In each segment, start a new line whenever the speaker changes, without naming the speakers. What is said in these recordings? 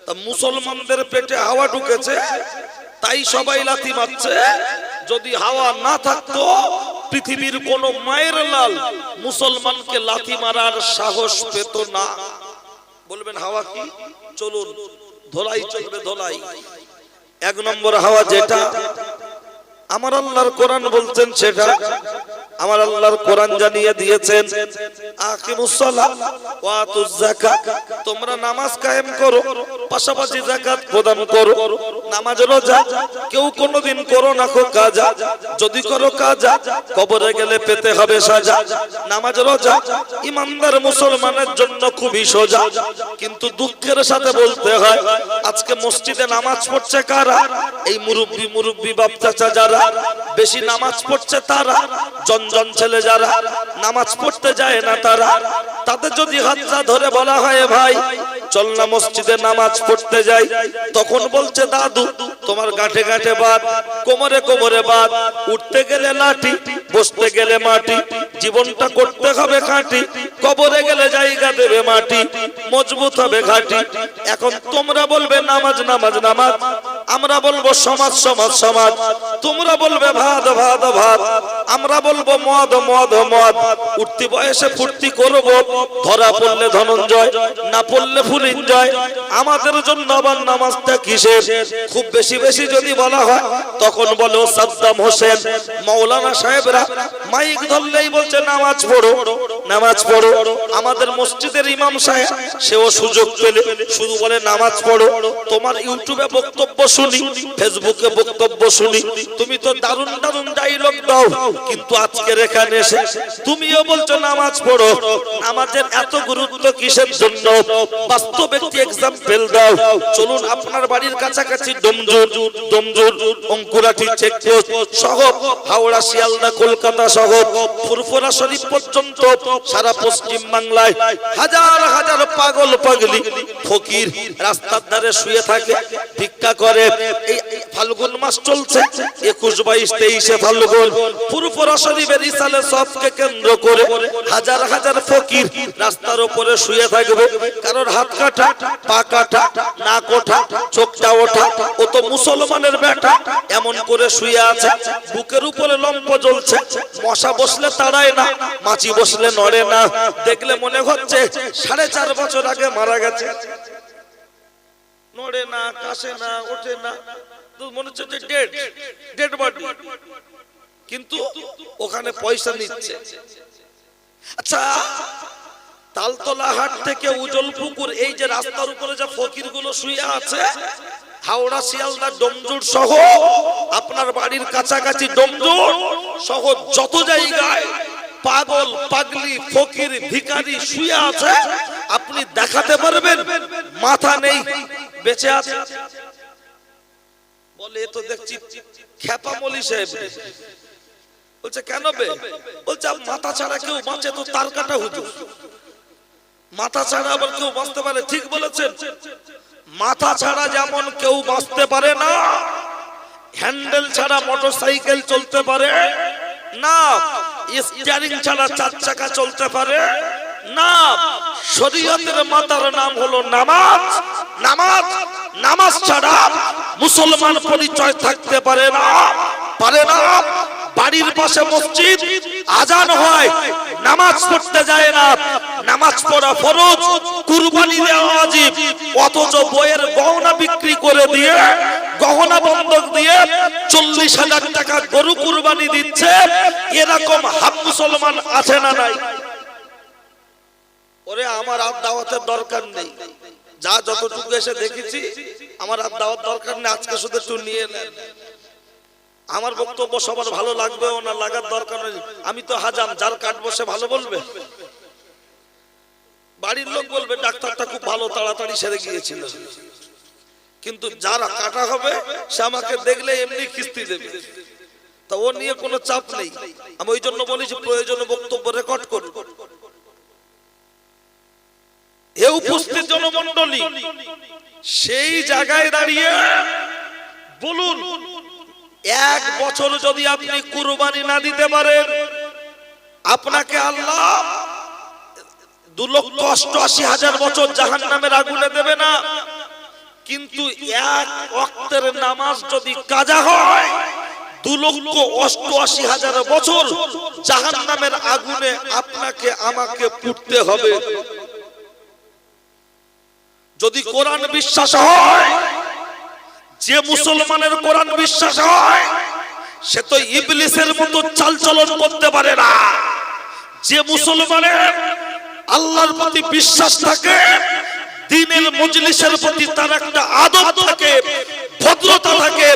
তা মুসলমানদের পেটে হাওয়া ঢুকেছে তাই সবাই লাথি মারছে। যদি হাওয়া না থাকতো পৃথিবীর কোন মায়ের লাল মুসলমানকে লাথি মারার সাহস পেত না। বলবেন হাওয়া কি? চলুন ধোলাই চলবে, ধোলাই। এক নম্বর হাওয়া যেটা আমার আল্লাহর কোরআন বলছেন সেটা। আমার আল্লাহর কোরআন জানিয়ে দিয়েছেন আকিমুস সালাহ ওয়া আতুজ যাকাত, তোমরা নামাজ কায়েম করো পাশাপাশি যাকাত প্রদান করো। নামাজ রোজা কেউ কোনোদিন করো না কো কাজা, যদি করো কাজা কবরে গেলে পেতে হবে সাজা। নামাজ রোজা ইমানদার মুসলমানের জন্য খুবই সোজা, কিন্তু দুঃখের সাথে বলতে হয় আজকে মসজিদে নামাজ পড়ছে কারা? এই মুরব্বি বাপ চাচা যারা বেশি নামাজ পড়ছে তারা, জনজন ছেলে যারা নামাজ পড়তে যায় না তারা। তাদের যদি হাতটা ধরে বলা হয় ভাই চল না মসজিদে নামাজ পড়তে যাই, তখন বলছে দাদু তোমার গাঁঠে গাঁঠে বাদ, কোমরে কোমরে বাদ, উঠতে গেলে লাঠি বসতে গেলে মাটি, জীবনটা করতে হবে খাঁটি, কবরে গেলে জায়গা দেবে মাটি, মজবুত হবে ঘাটি। এখন তোমরা বলবে নামাজ নামাজ নামাজ, আমরা বলবো সমাজ সমাজ সমাজ, তোমরা বলবে ভাত ভাত ভাত, আমরা বলবো মদ মদ মদ। উঠতি বয়সে ফুর্তি করব, ধরা পড়লে ধনঞ্জয়, না পড়লে ফুল এনজয়। আমাদের জন্য আবার নামাজটা কিসের? খুব বেশি বেশি যদি বলা হয় তখন বলো সাদ্দাম হোসেন। মাওলানা সাহেবরা মাইক ধরলেই বলছে নামাজ পড়ো নামাজ পড়ো। আমাদের মসজিদের ইমাম সাহেব সেও সুযোগ পেলে শুধু বলে নামাজ পড়ো। তোমার ইউটিউবে বক্তব্য শুনি, ফেসবুকে বক্তব্য শুনি, তুমি তো দারুণ দারুণ ডায়লগ দাও, কিন্তু আজকের এখানে এসে তুমিও বলছো নামাজ পড়ো। নামাজের এত গুরুত্ব কিসের জন্য? বাস্তব একটি এক্সাম্পল দাও। চলুন আপনার বাড়ির কাছাকাছি ডোমজুর অঙ্কুরাটি চেকপোস্ট সহ হাওড়া শিয়ালদা কলকাতা সহ ফুরফুরা শরীফ পর্যন্ত সারা পশ্চিম বাংলায় হাজার হাজার পাগল পাগলি ফকির রাস্তার ধারে শুয়ে থাকে, ভিক্ষা করে। এই ফাল্গুন মাস চলছে 21, 22, 23 ফাল্গুন, ফুরফুরা শরীফের ইসালে সবকে কেন্দ্র করে হাজার হাজার ফকির রাস্তার উপরে শুয়ে থাকবে। কারোর হাত কাটা, পা কাটা, নাক ওঠা, চোখটা ওঠা, ও তো মুসলমানের বেটা এমন করে শুয়ে আছে। বুকের উপরে লম্প জ্বলছে, মশা বসলে তাড়ায় না, মাছি বসলে নড়ে না। দেখলে মনে হচ্ছে 4.5 বছর আগে মারা গেছে। নড়ে না, কাশে না, ওঠে না, মনে হচ্ছে যে ডেড বডি, কিন্তু ওখানে পয়সা নিচ্ছে। আচ্ছা, তালতলা হাট থেকে উজল পুকুর এই যে রাস্তার উপরে যে ফকির গুলো শুয়ে আছে, হাওড়া শিয়ালদা ডোমজুর সহ আপনার বাড়ির কাছাকাছি ডোমজুর সহ যত জায়গায় পাগল পাগলি ফকির ভিখারি শুয়ে আছে, আপনি দেখাতে পারবেন মাথা নেই বেঁচে আছে? বলে এ তো দেখছি খেপা মলি সাহেব। বলছে কেন বে? বলছে মাথা ছাড়া কেউ বাঁচে তো তার কাটা হুজুর, মাথা ছাড়া আবার কেউ বাঁচতে পারে? ঠিক বলেছেন, মাথা ছাড়া যেমন কেউ বাঁচতে পারে না, হ্যান্ডেল ছাড়া মোটরসাইকেল চলতে পারে না, স্টিয়ারিং ছাড়া 4 চাকা চলতে পারে না। শরীয়তের মাতার নাম হলো নামাজ। নামাজ নামাজ ছাড়া মুসলমান পরিচয় থাকতে পারে না, পারে না। বাড়ির পাশে মসজিদ, আজান হয়, নামাজ পড়তে যায় না। নামাজ পড়া ফরজ, কুরবানি দেওয়া ওয়াজিব, অথচ বইয়ের গহনা বিক্রি করে দিয়ে, গহনা বন্ধক দিয়ে 40,000 টাকা গরু কুরবানি দিচ্ছে। এরকম হাফ মুসলমান আছে না নাই? ওরে আমার আর দাওয়াতের দরকার নেই, যা যতটুকু এসে দেখেছি আমার আর দাওয়াত দরকার নেই। আজকে শুধু একটু নিয়ে নেন, আমার বক্তব্য সবার ভালো লাগবেও না, লাগার দরকার নেই। আমি তো হাজাম, যার কাটবো সে ভালো বলবে। বাড়ির লোক বলবে ডাক্তারটা খুব ভালো, তাড়াতাড়ি সেরে গিয়েছিল, কিন্তু যারা কাটা হবে সে আমাকে দেখলে এমনি কিস্তি দেবে, তা ও নিয়ে কোনো চাপ নেই। আমি ওই জন্য বলেছি প্রয়োজনে বক্তব্য রেকর্ড করুন। এ উপস্থিত জনমণ্ডলী, সেই জায়গায় দাঁড়িয়ে বলুন, 1 বছর যদি আপনি কুরবানি না দিতে পারেন, আপনাকে আল্লাহ 2,88,000 বছর জাহান্নামের আগুনে দেবে না। কিন্তু এক ওয়াক্তের নামাজ যদি কাজা হয় 2,88,000 বছর জাহান্নামের আগুনে আপনাকে আমাকে পুড়তে হবে। যদি কোরআন বিশ্বাস হয়, যে মুসলমানের কোরআন বিশ্বাস হয় সে তো ইবলিসের মতো চালচলন করতে পারে না। যে মুসলমানের আল্লাহর প্রতি বিশ্বাস থাকে, দ্বীনের মজলিসের প্রতি তার একটা আদব থাকে, ভদ্রতা থাকে,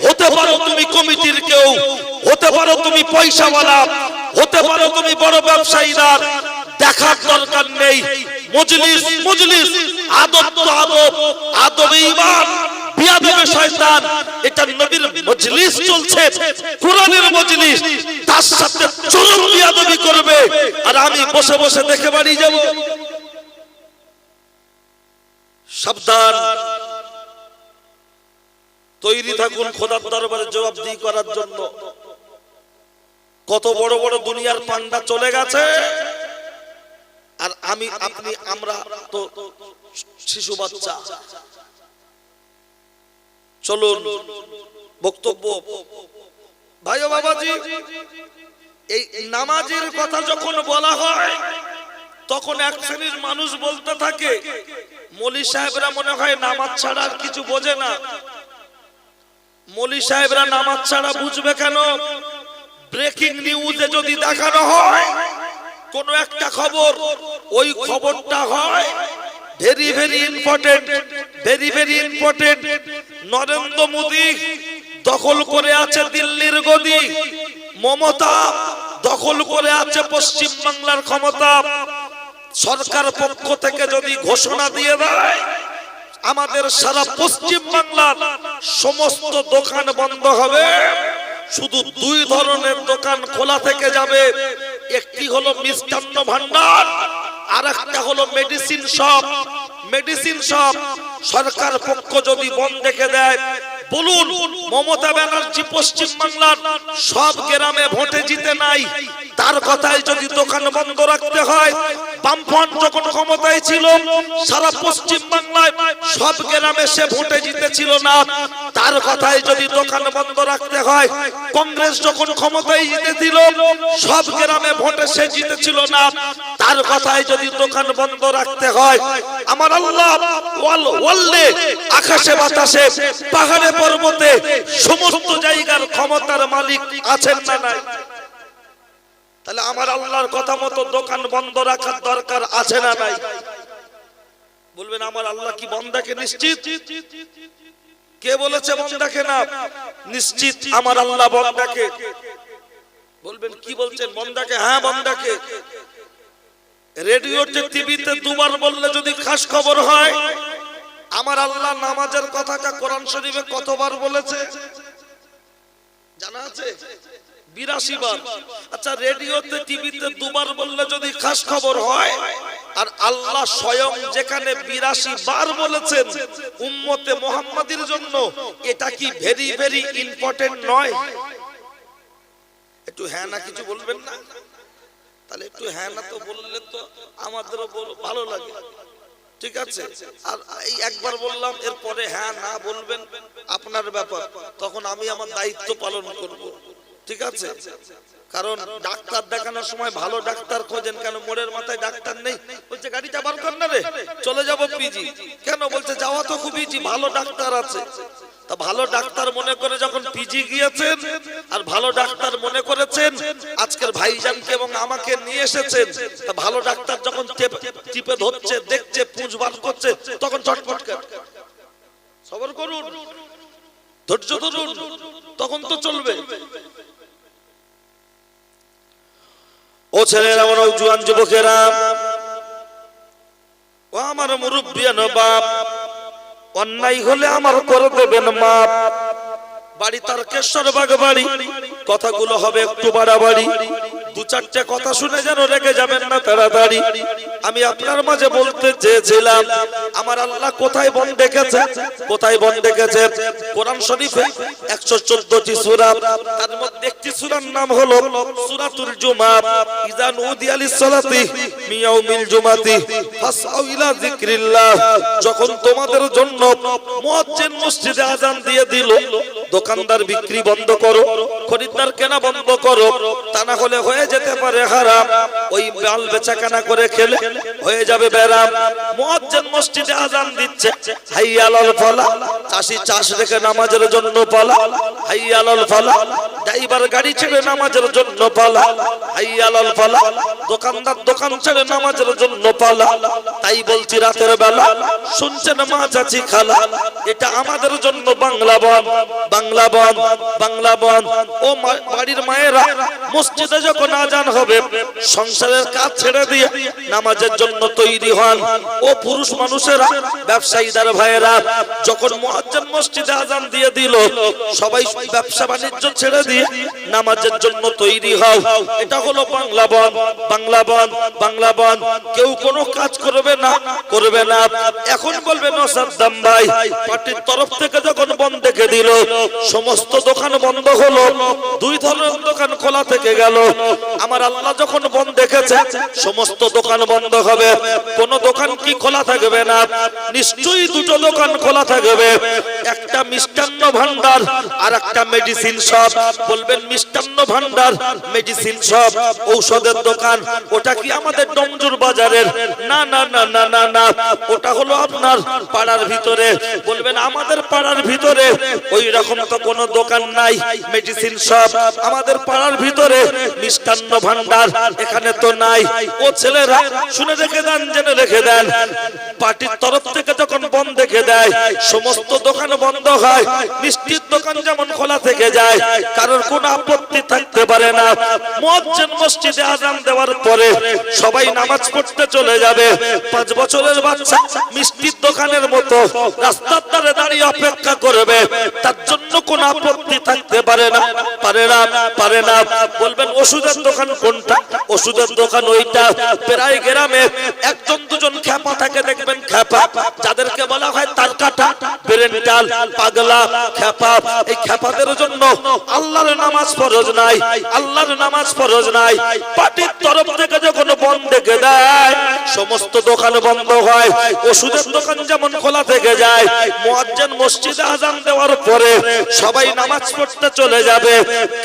হতে পারো তুমি কমিটির কেউ, হতে পারো তুমি পয়সাওয়ালা, হতে পারো তুমি বড় ব্যবসায়ীদার, দেখার দরকার নেই। মজলিস মজলিস, আদব তো আদব, আদবে ঈমান, বিয়াদবে শয়তান। এটা নবীর মজলিস চলছে, কোরআনের মজলিস, তার সাথে চরম বিয়াদবি করবে আর আমি বসে বসে দেখে বাড়ি যাব। সাবধান, তৈরি থাকুন খোদার দরবারে জবাবদিহি করার জন্য। কত বড় বড় দুনিয়ার পান্ডা চলে গেছে আর আমি আপনি আমরা তো শিশু বাচ্চা। চলুন বক্তব্য। ভাই ও বাবাজি, এই নামাজের কথা যখন বলা হয় তখন এক শ্রেণীর মানুষ বলতে থাকে মৌলী সাহেবরা মনে হয় নামাজ ছাড়া আর কিছু বোঝে না। মৌলী সাহেবরা নামাজ ছাড়া বুঝবে কেন? ব্রেকিং নিউজে যদি দেখানো হয় কোন একটা খবর, ওই খবরটা হয় very very important, very very important. Narendra Modi দখল করে আছে দিল্লির গদি, মমতা দখল করে আছে পশ্চিম বাংলার ক্ষমতা। সরকার পক্ষ থেকে যদি ঘোষণা দিয়ে দেয় আমাদের সারা পশ্চিম বাংলার সমস্ত দোকান বন্ধ হবে, শুধু দুই ধরনের দোকান খোলা থেকে যাবে। একটি হলো মিষ্টান্ন ভান্ডার, আর একটা হলো মেডিসিন শপ। মেডিসিন শপ সরকার পক্ষ যদি বন্ধ রেখে দেয়, বলুন মমতা ব্যানার্জি পশ্চিম বাংলার সব গ্রামে ভোটে জিতে নাই, তার কথাই যদি দোকান বন্ধ রাখতে হয়। বামফ্রন্ট যখন ক্ষমতায় ছিল সারা পশ্চিম বাংলায় সব গ্রামে সে ভোটে জিতেছিল না, তার কথাই যদি দোকান বন্ধ রাখতে হয়। কংগ্রেস যখন ক্ষমতায় জিতেছিল সব গ্রামে ভোটে সে জিতেছিল না, তার কথাই যদি দোকান বন্ধ রাখতে হয়। আমার আল্লাহ ওয়াল্লে আকাশে বাতাসে পাহাড়ে পর্বতে সমস্ত জায়গার ক্ষমতার মালিক আছেন না নাই? তাহলে আমার আল্লাহর কথা মতো দোকান বন্ধ রাখার দরকার আছে না নাই? বলবেন আমার আল্লাহ কি বন্দাকে নিশ্চিত? কে বলেছে বন্দাকে না? নিশ্চিত আমার আল্লাহ বন্দাকে। বলবেন কি বলছেন? বন্দাকে? হ্যাঁ বন্দাকে। রেডিওতে টিভিতে দুবার বললে যদি খাস খবর হয়, আমার আল্লাহ নামাজের কথাটা কোরআন শরীফে কতবার বলেছে জানা আছে? 82 বার। আচ্ছা, রেডিওতে টিভিতে দুবার বললে যদি খাস খবর হয়, আর আল্লাহ স্বয়ং যেখানে 82 বার বলেছেন উম্মতে মুহাম্মাদির জন্য, এটা কি ভেরি ভেরি ইম্পর্টেন্ট নয়? একটু হ্যাঁ না কিছু বলবেন না? তাহলে একটু হ্যাঁ না তো বললে তো আমাদেরও ভালো লাগে, ঠিক আছে? আর এই একবার বললাম, এরপরে হ্যাঁ না বলবেন আপনার ব্যাপার, তখন আমি আমার দায়িত্ব পালন করব, ঠিক আছে? কারণ ডাক্তার দেখানোর সময় ভালো ডাক্তার খোঁজেন কেন? মোড়ের মাথায় ডাক্তার নেই, বলছে গাড়িটা বার কর না রে, চলে যাব পিজি। কেন? বলছে যাওয়া তো খুব ইজি, ভালো ডাক্তার আছে। তা ভালো ডাক্তার মনে করে যখন পিজি গিয়েছেন আর ভালো ডাক্তার মনে করেছেন আজকের ভাইজানকে এবং আমাকে নিয়ে এসেছেন, তা ভালো ডাক্তার যখন টিপে ধরছে, দেখছে, পুঁজ বার করছে, তখন চটপট সবর করুন, ধৈর্য ধরুন, তখন তো চলবে। ও ছেলেরা, আমার জোয়ান যুবকেরা, ও আমার মুরব্বিয়ান বাপ, অন্যায় হলে আমার করে দেবেন মাপ। বাড়ি তারকেশ্বর বাগ বাড়ি, কথাগুলো হবে একটু বাড়াবাড়ি। দু চারটে কথা শুনে যেন রেগে যাবেন না তাড়াতাড়ি। আমি আপনার মাঝে বলতে চেয়েছিলাম আমার আল্লাহ কোথায় বন ডেকেছে, কোথায় বন ডেকেছে? কোরআন শরীফে 114টি সূরা, তার মধ্যে একটি সূরার নাম হলো সূরাতুল জুমআহ। ইযা নুদিয়া লিস-সালাতি মিন ইয়াউমিল জুমআতি ফাসআউ ইলা যিকরিল্লাহ। যখন তোমাদের জন্য মুয়াজ্জিন মসজিদে আযান দিয়ে দিল, দোকানদার বিক্রি বন্ধ করো, খরিদ্দার কেনা বন্ধ করো, তা না হলে হয়ে যেতে পারে হারাম। ওই মাল বেচাকেনা করে খেলে হয়ে যাবে বেরাম। মুয়াজ্জিন মসজিদে আযান দিচ্ছে, হাইয়া আলাল ফালাহ, চাষি চাষ রেখে নামাজের জন্য পালা, হাইয়া আলাল ফালাহ। ড্রাইভার গাড়ি ছেড়ে নামাজের জন্য পালা, হাইয়া আলাল ফালাহ। দোকানদার দোকান ছেড়ে নামাজের জন্য পালা। তাই বলছি রাতের বেলা শুনছেন মা চাচি খালা, এটা আমাদের জন্য বাংলা বন, বাংলা বন, বাংলা বন। ও বাড়ির মায়েরা, মসজিদে যখন আযান হবে সংসারের কাজ ছেড়ে দিয়ে নামাজের জন্য তৈরি হন। ও পুরুষ মানুষেরা, ব্যবসায়ীদের ভাইয়েরা, যখন মুয়াজ্জিন মসজিদে আযান দিয়ে দিল, সবাই ব্যবসা বাণিজ্য ছেড়ে দিয়ে নামাজের জন্য তৈরি হও। এটা হলো বাংলা বন, বাংলা বন, বাংলা বন। কেউ কোনো কাজ করবে না, করবে না। এখন বলবে নসাদ্দাম ভাই, পার্টির তরফ থেকে যখন বন্ধ দেখে দিল, সমস্ত দোকান বন্ধ হলো, দুই ধরনের দোকান খোলা থেকে গেল। আমার আল্লাহ যখন বন্ধ দেখেছে সমস্ত দোকান বন্ধ হবে, কোন দোকান কি খোলা থাকবে না? নিশ্চয়ই দুটো দোকান খোলা থাকবে, একটা মিষ্টান্ন ভান্ডার আর একটা মেডিসিন শপ। বলবেন মিষ্টান্ন ভান্ডার, মেডিসিন শপ, ঔষধের দোকান, ওটা কি আমাদের ডমজুর বাজারের? না না না না না না, ওটা হলো আপনার পাড়ার ভিতরে। বলবেন আমাদের পাড়ার ভিতরে ওই রকম তো কোনো দোকান নাই, মেডিসিন শপ। আমাদের পাড়ার ভিতরে মিষ্টান্ন ভান্ডার এখানে তো নাই। ও ছেলেরা শুনে রেখে দেন, জেনে রেখে দেন, পার্টির তরফ থেকে যখন বন্ধ দেখে দেয় সমস্ত দোকান বন্ধ হয়। মিষ্টির দোকান যেমন খোলা থেকে যায়, কারোর কোনো আপত্তি থাকতে পারে না। মুয়াজ্জিন মসজিদে আযান দেওয়ার পরে সবাই নামাজ পড়তে চলে যাবে। 5 বছরের বাচ্চা মিষ্টির দোকানের মতো রাস্তার ধারে দাঁড়িয়ে অপেক্ষা করবে, তার জন্য কোনো আপত্তি থাকতে পারে না, পারে না, পারে না। বলবেন ওষুধের দোকান কোনটা? ওষুধের দোকান ওইটা। প্রায় গ্রামে একজন দুজন খ্যাপা থাকে, দেখবেন খ্যাপা, যাদেরকে বলা হয় তার কাটা, ব্রেন্টাল, পাগলা, খ্যাপা। এই খ্যাপাদের জন্য আল্লাহর নামাজ ফরজ নাই, আল্লাহর নামাজ ফরজ নাই। পার্টির তরফ থেকে যখন বন্ধ দেখে দেয় সমস্ত দোকান বন্ধ হয়। ওষুধের দোকান যেমন খোলা থেকে যায়, মুয়াজ্জিন মসজিদে আযান দেওয়ার পরে সবাই নামাজ পড়তে চলে যাবে।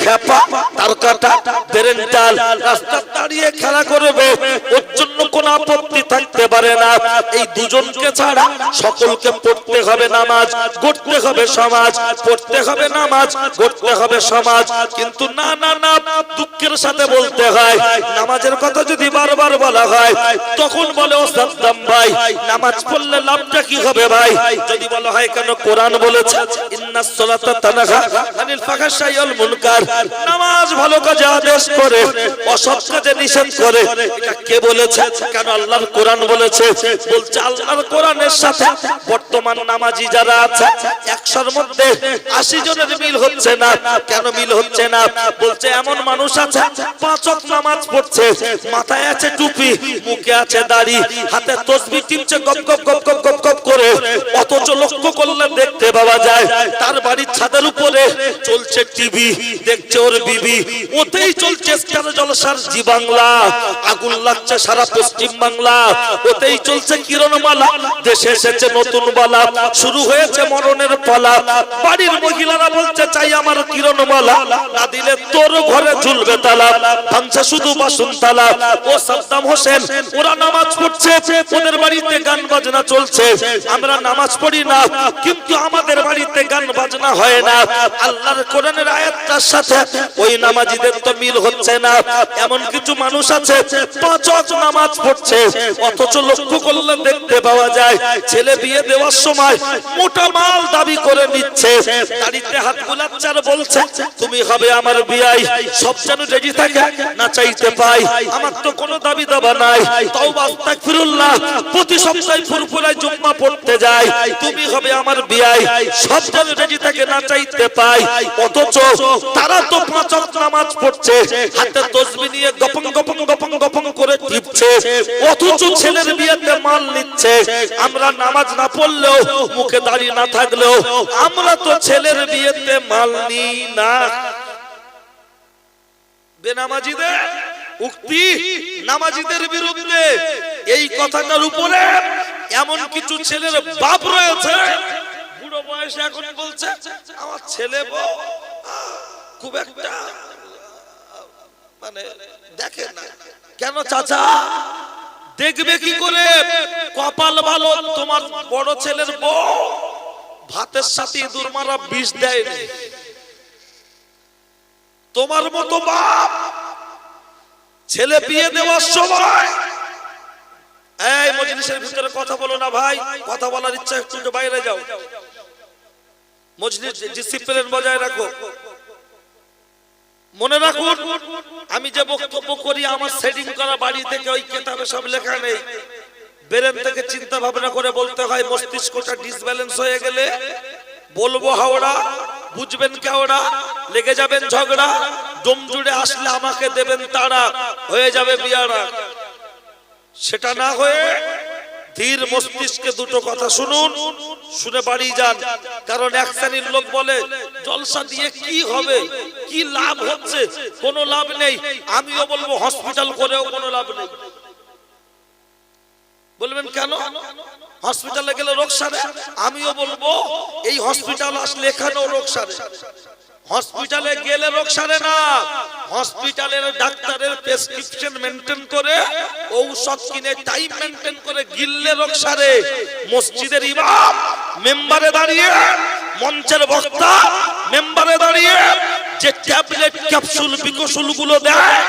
খ্যাপা, তার কাটা, ব্রেন্টাল রাস্তায় দাঁড়িয়ে খেলা করবে, ওর জন্য কোনো আপত্তি থাকতে পারে না। এই দুজনকে ছাড়া সকলকে পড়তে হবে নামাজ, গড়তে হবে সমাজ, পড়তে হবে নামাজ, গড়তে হবে সমাজ। কিন্তু না না না, দুঃখের সাথে বলতে হয়, নামাজের কথা যদি বারবার বলা হয় তখন বলে ও সাদ্দাম ভাই, নামাজ পড়লে লাভটা কি হবে ভাই? যদি বলা হয় কেন কোরআন বলেছে ইন্নাস সালাতা তানহা আনিল ফাহশাই ওয়াল মুনকার, নামাজ ভালো কাজে আদেশ করে, অসৎ কাজে নিষেধ করে। এটা কে বলেছে? কেন আল্লাহর কোরআন বলেছে। বলছে আল্লাহর কোরআনের সাথে বর্তমান নামাজি যারা আছে 100-র মধ্যে 80 জনের মিল হচ্ছে না। কেন মিল হচ্ছে না? বলছে এমন মানুষ আছে 5 ওয়াক্ত নামাজ পড়ছে, মাথায় আছে টুপি, মুখে আছে দাড়ি, হাতে তাসবিহ টিপছে গপ গপ গপ গপ গপ গপ করে, অথচ লক্ষ্য করলে দেখতে পাওয়া যায় তার বাড়ির ছাদের উপরে চলছে টিভি, দেখছে ওর বিবি, ওতেই চলছে স্টার জলসার জি বাংলা, আগুন লাগছে সারা পশ্চিম বাংলা, ওতেই চলছে কিরণমালা, দেশে এসেছে নতুন বালা, শুরু হয়েছে মরণের পালা। বাড়ির মহিলারা বলছে চাই আমার কিরণমালা, না দিলে তোর ঘরে ঝুলবে তালা, ভাঙছে শুধু বাসন তালা। ও সাদ্দাম হোসেন, ওরা নামাজ পড়ছে, ওদের বাড়িতে গান বাজনা চলছে, আমরা নামাজ পড়ি না, কিন্তু আমাদের বাড়িতে গান বাজনা হয় না। আল্লাহর কোরআনের আয়াতটার সাথে ওই নামাজিদের তো মিল হচ্ছে না। এমন কিছু মানুষ আছে 5 ওয়াক্ত নামাজ পড়ছে, অথচ লক্ষ্য করলে দেখতে পাওয়া যায় ছেলে বিয়ে দেওয়ার সময় মোটা মাল দাবি করে নিচ্ছে, দাড়িতে হাত বুলাচ্ছে আর বলছে তুমি হবে আমার বিয়াই। সব যেন রেডি থাকে, না চাইতে পাই, আমার তো কোনো দাবি দাবা নাই, তওবা তাওবা আস্তাগফিরুল্লাহ প্রতি সপ্তাহে ফুরফুরায় জুম্মা পড়তে যায়, তুমি হবে আমার বিয়াই, সব রেডি থেকে না চাইতে পাই, অথচ তারা তো 5 ওয়াক্ত নামাজ পড়ছে, হাতে তাসবিহ নিয়ে গপং গপং গপং গপং করে টিপছে, অথচ ছেলের বিয়েতে মাল নিচ্ছে। আমরা নামাজ না পড়লেও, মুখে দাড়ি না থাকলেও, আমরা তো ছেলের বিয়েতে মাল নিই না। বেনামাজিদের উক্তি নামাজিদের বিরুদ্ধে, এই কথাটার উপরে এমন কিছু ছেলের বাপ রয়েছে, বুড়ো বয়সে এখন বলছে আমার ছেলে বউ খুব একটা মানে দেখে না। কেন চাচা দেখবে কি করে? কপাল ভালো তোমার বড় ছেলের বউ ভাতের সাথে ইঁদুর মারা বিষ দেয়, তোমার মতো বাপ ছেলে বিয়ে দেওয়ার সময়, এই মজলিসের ভিতরে কথা বলো না ভাই, কথা বলার ইচ্ছা একটু বাইরে যাও, মজলিস ডিসিপ্লিন বজায় রাখো। মনে রাখুন, আমি যে বক্তব্য করি আমার সেটিং করা বাড়ি থেকে ওই কিতাবে সব লেখা নেই, ব্রেন থেকে চিন্তা ভাবনা করে বলতে হয়। মস্তিষ্কটা ডিসব্যালেন্স হয়ে গেলে বলবো হাওড়া, বুঝবেন কেওড়া, লেগে যাবেন ঝগড়া, দম জুড়ে আসলে আমাকে দেবেন তাড়া, হয়ে যাবে বিয়ারা। সেটা না হয়ে ধীর মস্তিষ্কে দুটো কথা শুনুন, শুনে বাড়ি যান। কারণ এক শ্রেণীর লোক বলে জলসা দিয়ে কি হবে, কি লাভ হচ্ছে? কোনো লাভ নেই। আমিও বলবো হসপিটাল করেও কোনো লাভ নেই। বলবেন কেন? হসপিটালে গেলে রোগ সারে। আমিও বলবো এই হসপিটাল আসলে এখানেও রোগ সারে। হসপিটালে গেলে রোগ সারে না, হসপিটালের ডাক্তারের প্রেসক্রিপশন মেনটেন করে, ঔষধ কিনে টাইম মেনটেন করে গিললে রোগ সারে। মসজিদের ইমাম মেম্বারে দাঁড়িয়ে, মঞ্চের বক্তা মেম্বারে দাঁড়িয়ে যে ট্যাবলেট ক্যাপসুল বিকসুল গুলো দেয়,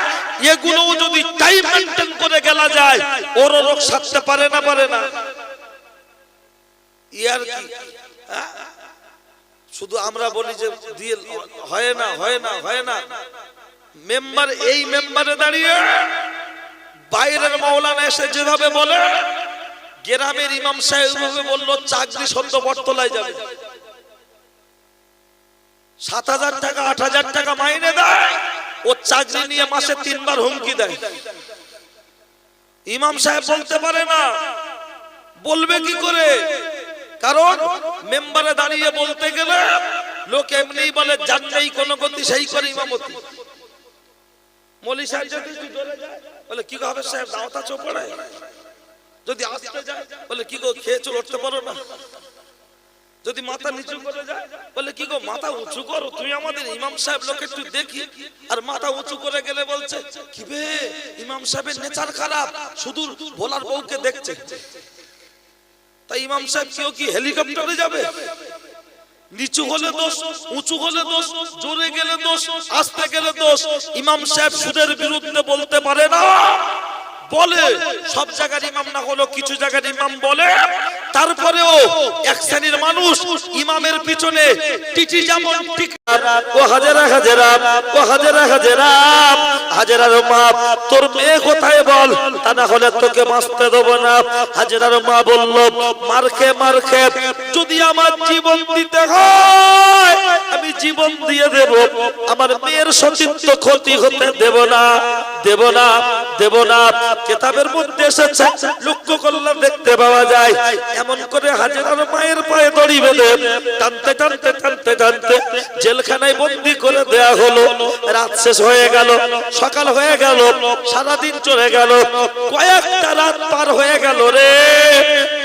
এগুলো যদি টাইম মেনটেন করে গেলা যায়, ওর রোগ সারতে পারে না? পারে না? ইয়ার কি শুধু আমরা বলি যে দিয়ে হয় না, হয় না, হয় না। মেম্বার এই মেম্বারে দাঁড়িয়ে বাইরের মাওলানা এসে যেভাবে বলে, গ্রামের ইমাম সাহেব ওইভাবে বললো, চাকরি সদ্য বটতলায় যাবে। 7,000 টাকা 8,000 টাকা মাইনে দেয়, ও চাকরি নিয়ে মাসে 3 বার হুমকি দেয়। ইমাম সাহেব বলতে পারে না, বলবে কি করে? কারণ মেম্বারে দাঁড়িয়ে বলতে গেলে লোক এমনি বলে যার নেই কোনো গতি সেই করে ইমামতি। মৌলী সাহেব যদি জোরে যায় বলে কি গো হবে সাহেব, দাওয়াত চোপড়ায়। যদি আসতে যায় বলে কি গো খেয়েছো, উঠতে পারো না। যদি মাথা নিচু করে যায় বলে কি গো মাথা উঁচু করো, তুমি আমাদের ইমাম সাহেব লোক একটু দেখি। আর মাথা উঁচু করে গেলে বলছে কি বে ইমাম সাহেবের নেচার খারাপ, শুধু ভোলার বউকে দেখছে। তাই ইমাম সাহেব কেউ কি হেলিকপ্টারে যাবে? নিচু হলে দোষ, উঁচু হলে দোষ, জোরে গেলে দোষ, আসতে গেলে দোষ। ইমাম সাহেব সুদের বিরুদ্ধে বলতে পারে না, বলে সব জায়গার ইমাম না হলো কিছু জায়গার ইমাম বলে। তারপরেও এক শ্রেণীর মানুষ ইমামের পিছনে টিটি যেমন ও হাজারা হাজারা, ও হাজারা হাজারা, হাজারার মা তোর মেয়ে কোথায় বল, তা না হলে তোকে বাঁচতে দেবো না। হাজারার মা বলল, মারখে মারখে যদি আমার জীবন দিতে হয় আমি জীবন দিয়ে দেব, আমার মেয়ের সতীত্ব ক্ষতি হতে দেব না, দেব না, দেব না। কিতাবের মধ্যে এসেছে, লক্ষ্য করলে দেখতে পাওয়া যায়, এমন করে হাজারার মায়ের পায়ে দড়ি বেঁধে টানতে টানতে টানতে টানতে জেলখানায় বন্দি করে দেয়া হলো। রাত শেষ হয়ে গেল, সকাল হয়ে গেল, সারাদিন চলে গেল, কয়েকটা রাত পার হয়ে গেল রে।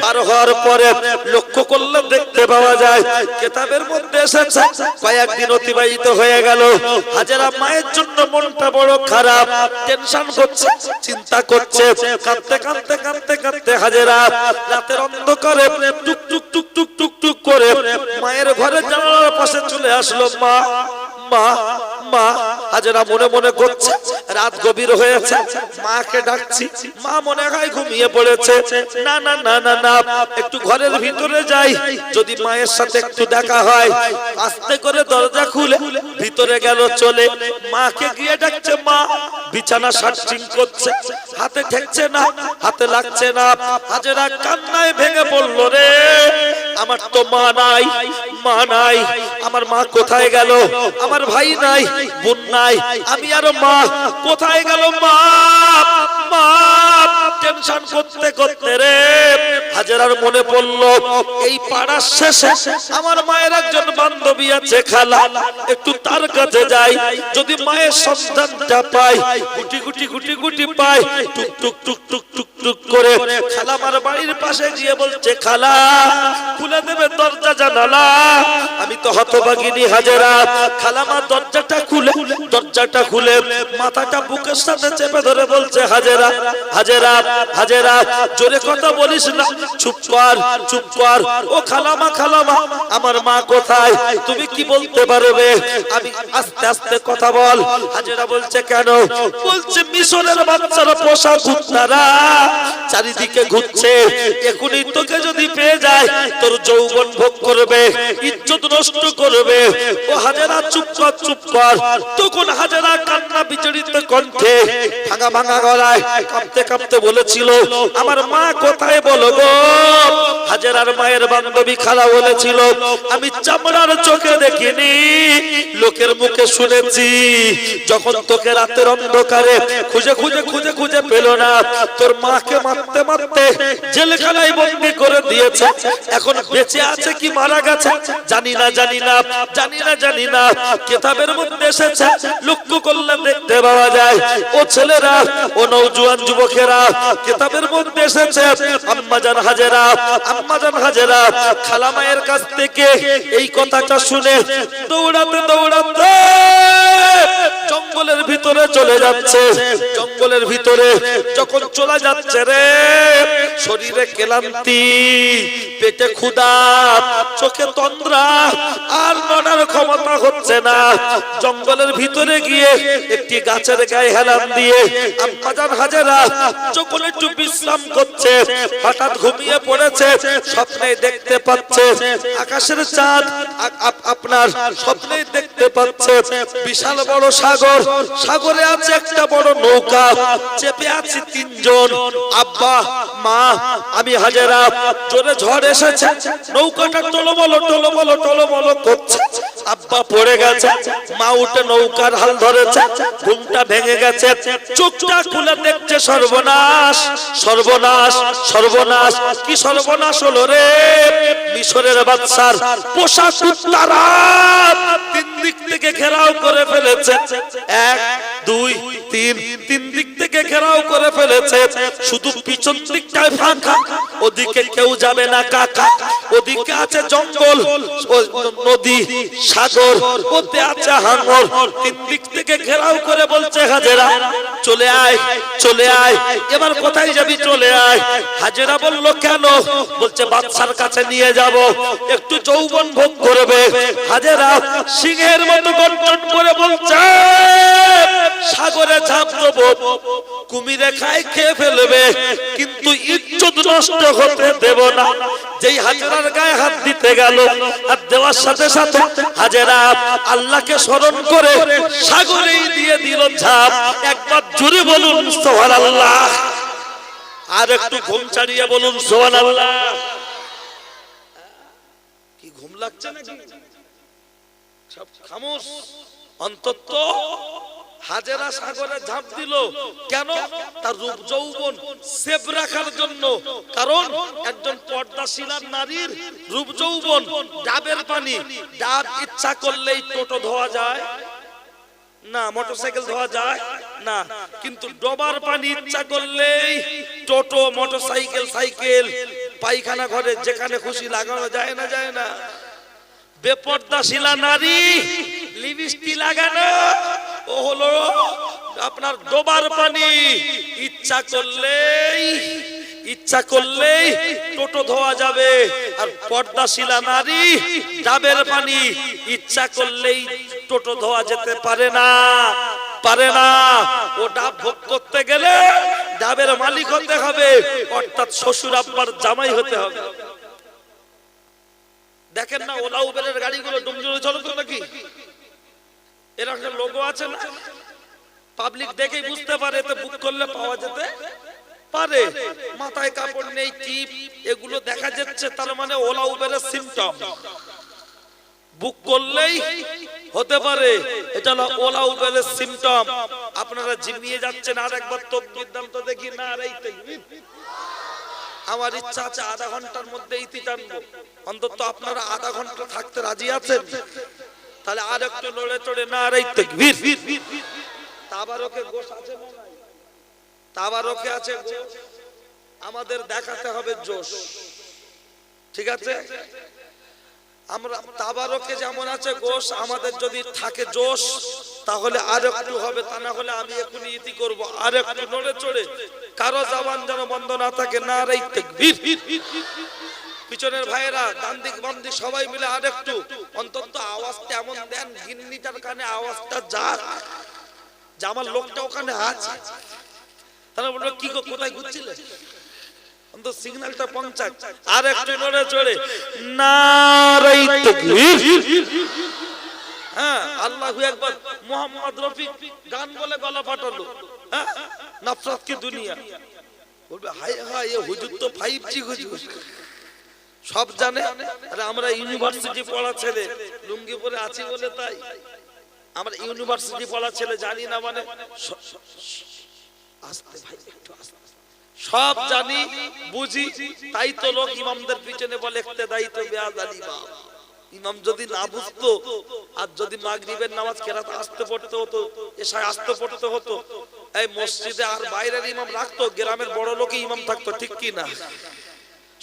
পার হওয়ার পরে লক্ষ্য করলে দেখতে পাওয়া যায়, কিতাবের মধ্যে এসেছে কয়েকদিন অতিবাহিত হয়ে গেল। হাজারা মায়ের জন্য মনটা বড় খারাপ, টেনশন করছে, চিন্তা করছে, কাঁদতে কাঁদতে কাঁদতে কাঁদতে হাজারা রাতের অন্ধকারে টুক টুক টুক টুক টুক টুক করে মায়ের ঘরে জানালার পাশে চলে আসলো। মা মা মা। হাজারা মনে মনে করছে রাত গভীর হয়েছে, মাকে ডাকছি, মা মনে হয় ঘুমিয়ে পড়েছে। না না না না না, একটু ঘরের ভিতরে যাই, যদি মায়ের সাথে একটু দেখা হয়। আস্তে করে দরজা খুলে ভিতরে গেল চলে, মাকে গিয়ে ডাকছে, মা বিছানা সার্চিং করছে, হাতে ঠেকছে না, হাতে লাগছে না। হাজেরা কান্নায় ভেঙে পড়লো, রে আমার তো মা নাই, মা নাই, আমার মা কোথায় গেল? আমার ভাই নাই, বোন নাই, আমি আর মা কোথায় গেল? মা মা, টেনশন করতে করতে রে হাজেরার মনে পড়লো, এই পাড়ার শেষে আমার মায়ের একজন বান্ধবী আছে খালা, একটু তার কাছে যাই, যদি মায়ের সন্ধানটা পাই। গুটি গুটি গুটি গুটি পাই, টুক টুক টুক টুক টুক টুক করে খালা আমার বাড়ির পাশে গিয়ে বলছে, খালা খুলে দেবে দরজা জানালা? আমি তো হতভাগিনী হাজেরা। খালামা দরজাটা খুলে মাথাটা বুকের সাথে চেপে ধরে বলছে, হাজেরা হাজেরা হাজেরা, জোরে কথা বলিস না, চুপ কর চুপ কর। ও খালামা খালামা, আমার মা কোথায়? তুমি কি বলতে পারবে? আমি আস্তে আস্তে কথা বল। হাজেরা বলছে, কেন? বলছে, মিশরের বাচ্চারা পোষা কুত্তারা চারিদিকে ঘুরছে, এখনই তোকে যদি পেয়ে যায় তোর যৌবন ভোগ করবে, ইজ্জত নষ্ট করবে। ও হাজেরা চুপ কর চুপ কর। তখন হাজেরা কান্না বিচলিত কণ্ঠে ভাঙা ভাঙা গলায় কাঁপতে কাঁপতে বলেছিল, আমার মা কোথায় বলো গো? হাজেরার মায়ের বান্ধবী খালা বলেছিল, আমি চামড়ার চোখে দেখিনি, লোকের মুখে শুনেছি, যখন তোকে রাতের অন্ধকারে খুঁজে খুঁজে খুঁজে খুঁজে পেল না, তোর মাকে মারতে মারতে জেলখানায় বন্দী করে দিয়েছে। এখন বেঁচে আছে কি মারা গেছে জানি না জানি না জানি না জানি না। কিতাবের মধ্যে এসেছে, লক্ষ্য করলে দেখতে পাওয়া যায়, ও ছেলেরা, ও নওজোয়ান যুবকেরা, কিতাবের মধ্যে এসেছে, আম্মাজান হাজেরা খালামায়ের কাছ থেকে এই কথাটা শুনে দৌড়াতে দৌড়াতে জঙ্গলের ভিতরে চলে যাচ্ছে। জঙ্গলের ভিতরে যখন চলে যাচ্ছে রে, শরীরে ক্লান্তি, পেটে ক্ষুধা, চোখে তন্দ্রা, আর নড়ার ক্ষমতা হচ্ছে না। জঙ্গলের ভিতরে গিয়ে একটি গাছের গায়ে হেলান দিয়ে আম্মাজান হাজেরা যখন একটু বিশ্রাম করছে, হঠাৎ ঘুমিয়ে পড়েছে। স্বপ্নে দেখতে পাচ্ছে আকাশের চাঁদ, আপনার স্বপ্নে দেখতে পাচ্ছে বিশাল বড় সাগর, সাগরে আছে একটা বড় নৌকা, চেপে আছে তিনজন, আব্বা মা আমি হাজেরা। জোরে ঝড় এসেছে, নৌকাটা টলমলো টলমলো টলমলো করছে। আব্বা পড়ে গেছে, মা উঠে নৌকার হাল ধরেছে, ঘুমটা ভেঙে গেছে, চোখটা খুলে দেখছে, সর্বনাশ সর্বনাশ সর্বনাশ। কি সর্বনাশ হলো রে? মিশরের বাদশার পোষা কুত্তারা তিন দিক থেকে ঘেরাও করে ফেলেছে। এক দুই তিন, তিন দিক থেকে ঘেরাও করে ফেলেছে। শুধু পিছন দিকটায় ফাঁকা, ওদিকে কেউ যাবে না কাকা। ওদিকে আছে জঙ্গল, নদী, সাগর, ওতে আছে হাঙর। তিন দিক থেকে ঘেরাও করে বলছে, হাজেরা চলে আয় চলে আয়। এবার কোথায় যাবি? চলে আয়। হাজেরা বলল, কেন? বলছে, বাদশার কাছে নিয়ে যাব, একটু যৌবন ভোগ করবে। হাজেরা সিংহের মতো গর্জন করে বলছে, সাগরে ঝাঁপ দেবো, কুমিরে খায় খেয়ে ফেলবে, কিন্তু ইজ্জত নষ্ট হতে দেব না। যেই হাজেরার গায়ে হাত দিতে গেল, হাত দেওয়ার সাথে সাথে হাজেরা আল্লাহকে স্মরণ করে সাগরেই দিয়ে দিল ঝাঁপ। একবার জোরে বলুন সুবহানাল্লাহ, আর একটু ঘুম ছাড়িয়ে বলুন সুবহানাল্লাহ। কি ঘুম লাগছে নাকি? সব খামোশ। অন্তত হাজেরা সাগরে ঝাঁপ দিল কেন? তার রূপ যৌবন সেভ রাখার জন্য। কারণ একজন পর্দাশীলা নারীর রূপ যৌবন, ডাবের পানি, ডাব ইচ্ছা করলেই টোটো ধোয়া যায় না, মোটরসাইকেল ধোয়া যায় না, কিন্তু ডোবার পানি ইচ্ছা করলেই টোটো, মোটরসাইকেল, সাইকেল, পায়খানা ঘরে যেখানে খুশি লাগানো যায় না, যায় না। বেপর্দাশীলা নারী লিপস্টিক লাগানো, ও হলো আপনার ডোবার পানি, ইচ্ছা করলেই টোটো ধোয়া যাবে। আর পর্দাশীলা নারী ডাবের পানি, ইচ্ছা করলেই টোটো ধোয়া যেতে পারে না, পারে না। ও ডাব ভোগ করতে গেলে ডাবের মালিক হতে হবে, অর্থাৎ শ্বশুর আব্বার জামাই হতে হবে। দেখেন না ওলা উবেরের গাড়িগুলো ডুমজুরে চলে তো নাকি, এর একটা লোগো আছে না, পাবলিক দেখেই বুঝতে পারে এতে বুক করলে পাওয়া যেতে পারে। মাথায় কাপড় নেই, টিপ এগুলো দেখা যাচ্ছে, তার মানে ওলা উবেরের সিম্পটম। বুক করলেই হতে পারে, এটা হলো ওলা উবেরের সিম্পটম। আপনারা জিমিয়ে যাচ্ছেন, আর একবার তাকবীর দান তো দেখি। না রে তাকবীর। আমার ইচ্ছা আছে আধা ঘন্টার মধ্যে ইতি টানবো, অন্তত আপনারা আধা ঘন্টা থাকতে রাজি আছেন? তাহলে আর একটু নড়ে চড়ে না রে তাকবীর। তাবারকে গোশ আছে না? তাবারকে আছে গোশ, আমাদের দেখাতে হবে জোশ, ঠিক আছে? আমরা তাবারকে যেমন আছে গোশ, আমাদের যদি থাকে জোশ তাহলে আর একটু হবে, তা না হলে আমি এখনই ইতি করব। আর একটু নড়ে চড়ে, কারো জবান যেন বন্ধ না থাকে। না রে তাকবীর। পিছনের ভাইয়েরা ডান দিক বাম দিক সবাই মিলে আর একটু অন্তত আওয়াজটা এমন দেন, গিন্নিটার কানে আওয়াজটা যাক যে আমার লোকটা ওখানে আছে। তারা বললো কি গো, কোথায় ঘুরছিলে? অন্তত সিগন্যালটা পৌঁছাক। আর একটু নড়ে চড়ে নারে তাকবীর। হ্যাঁ, আল্লাহু আকবার। মোহাম্মদ রফিক গান বলে গলা ফাটালো, হ্যাঁ, নফরত কি দুনিয়া। বলবে হায় হায়, এ হুজুর তো 5G হুজুর, সব জানে। আরে আমরা ইউনিভার্সিটি পড়া ছেলে, লুঙ্গি পরে আছি বলে তাই। আমরা ইউনিভার্সিটি পড়া ছেলে জানি না মানে? আস্তে ভাই, একটু আস্তে। সব জানি বুঝি, তাই তো লোক ইমামদের পিছনে বলে ইক্তেদাই তো বেআজানি বা। ইমাম যদি না বুঝতো, আর যদি মাগরিবের নামাজ কেরাত আসতে পড়তে হতো, এশায় আসতে পড়তে হতো, এই মসজিদে আর বাইরের ইমাম রাখতো, গ্রামের বড় লোকই ইমাম থাকতো, ঠিক কি না?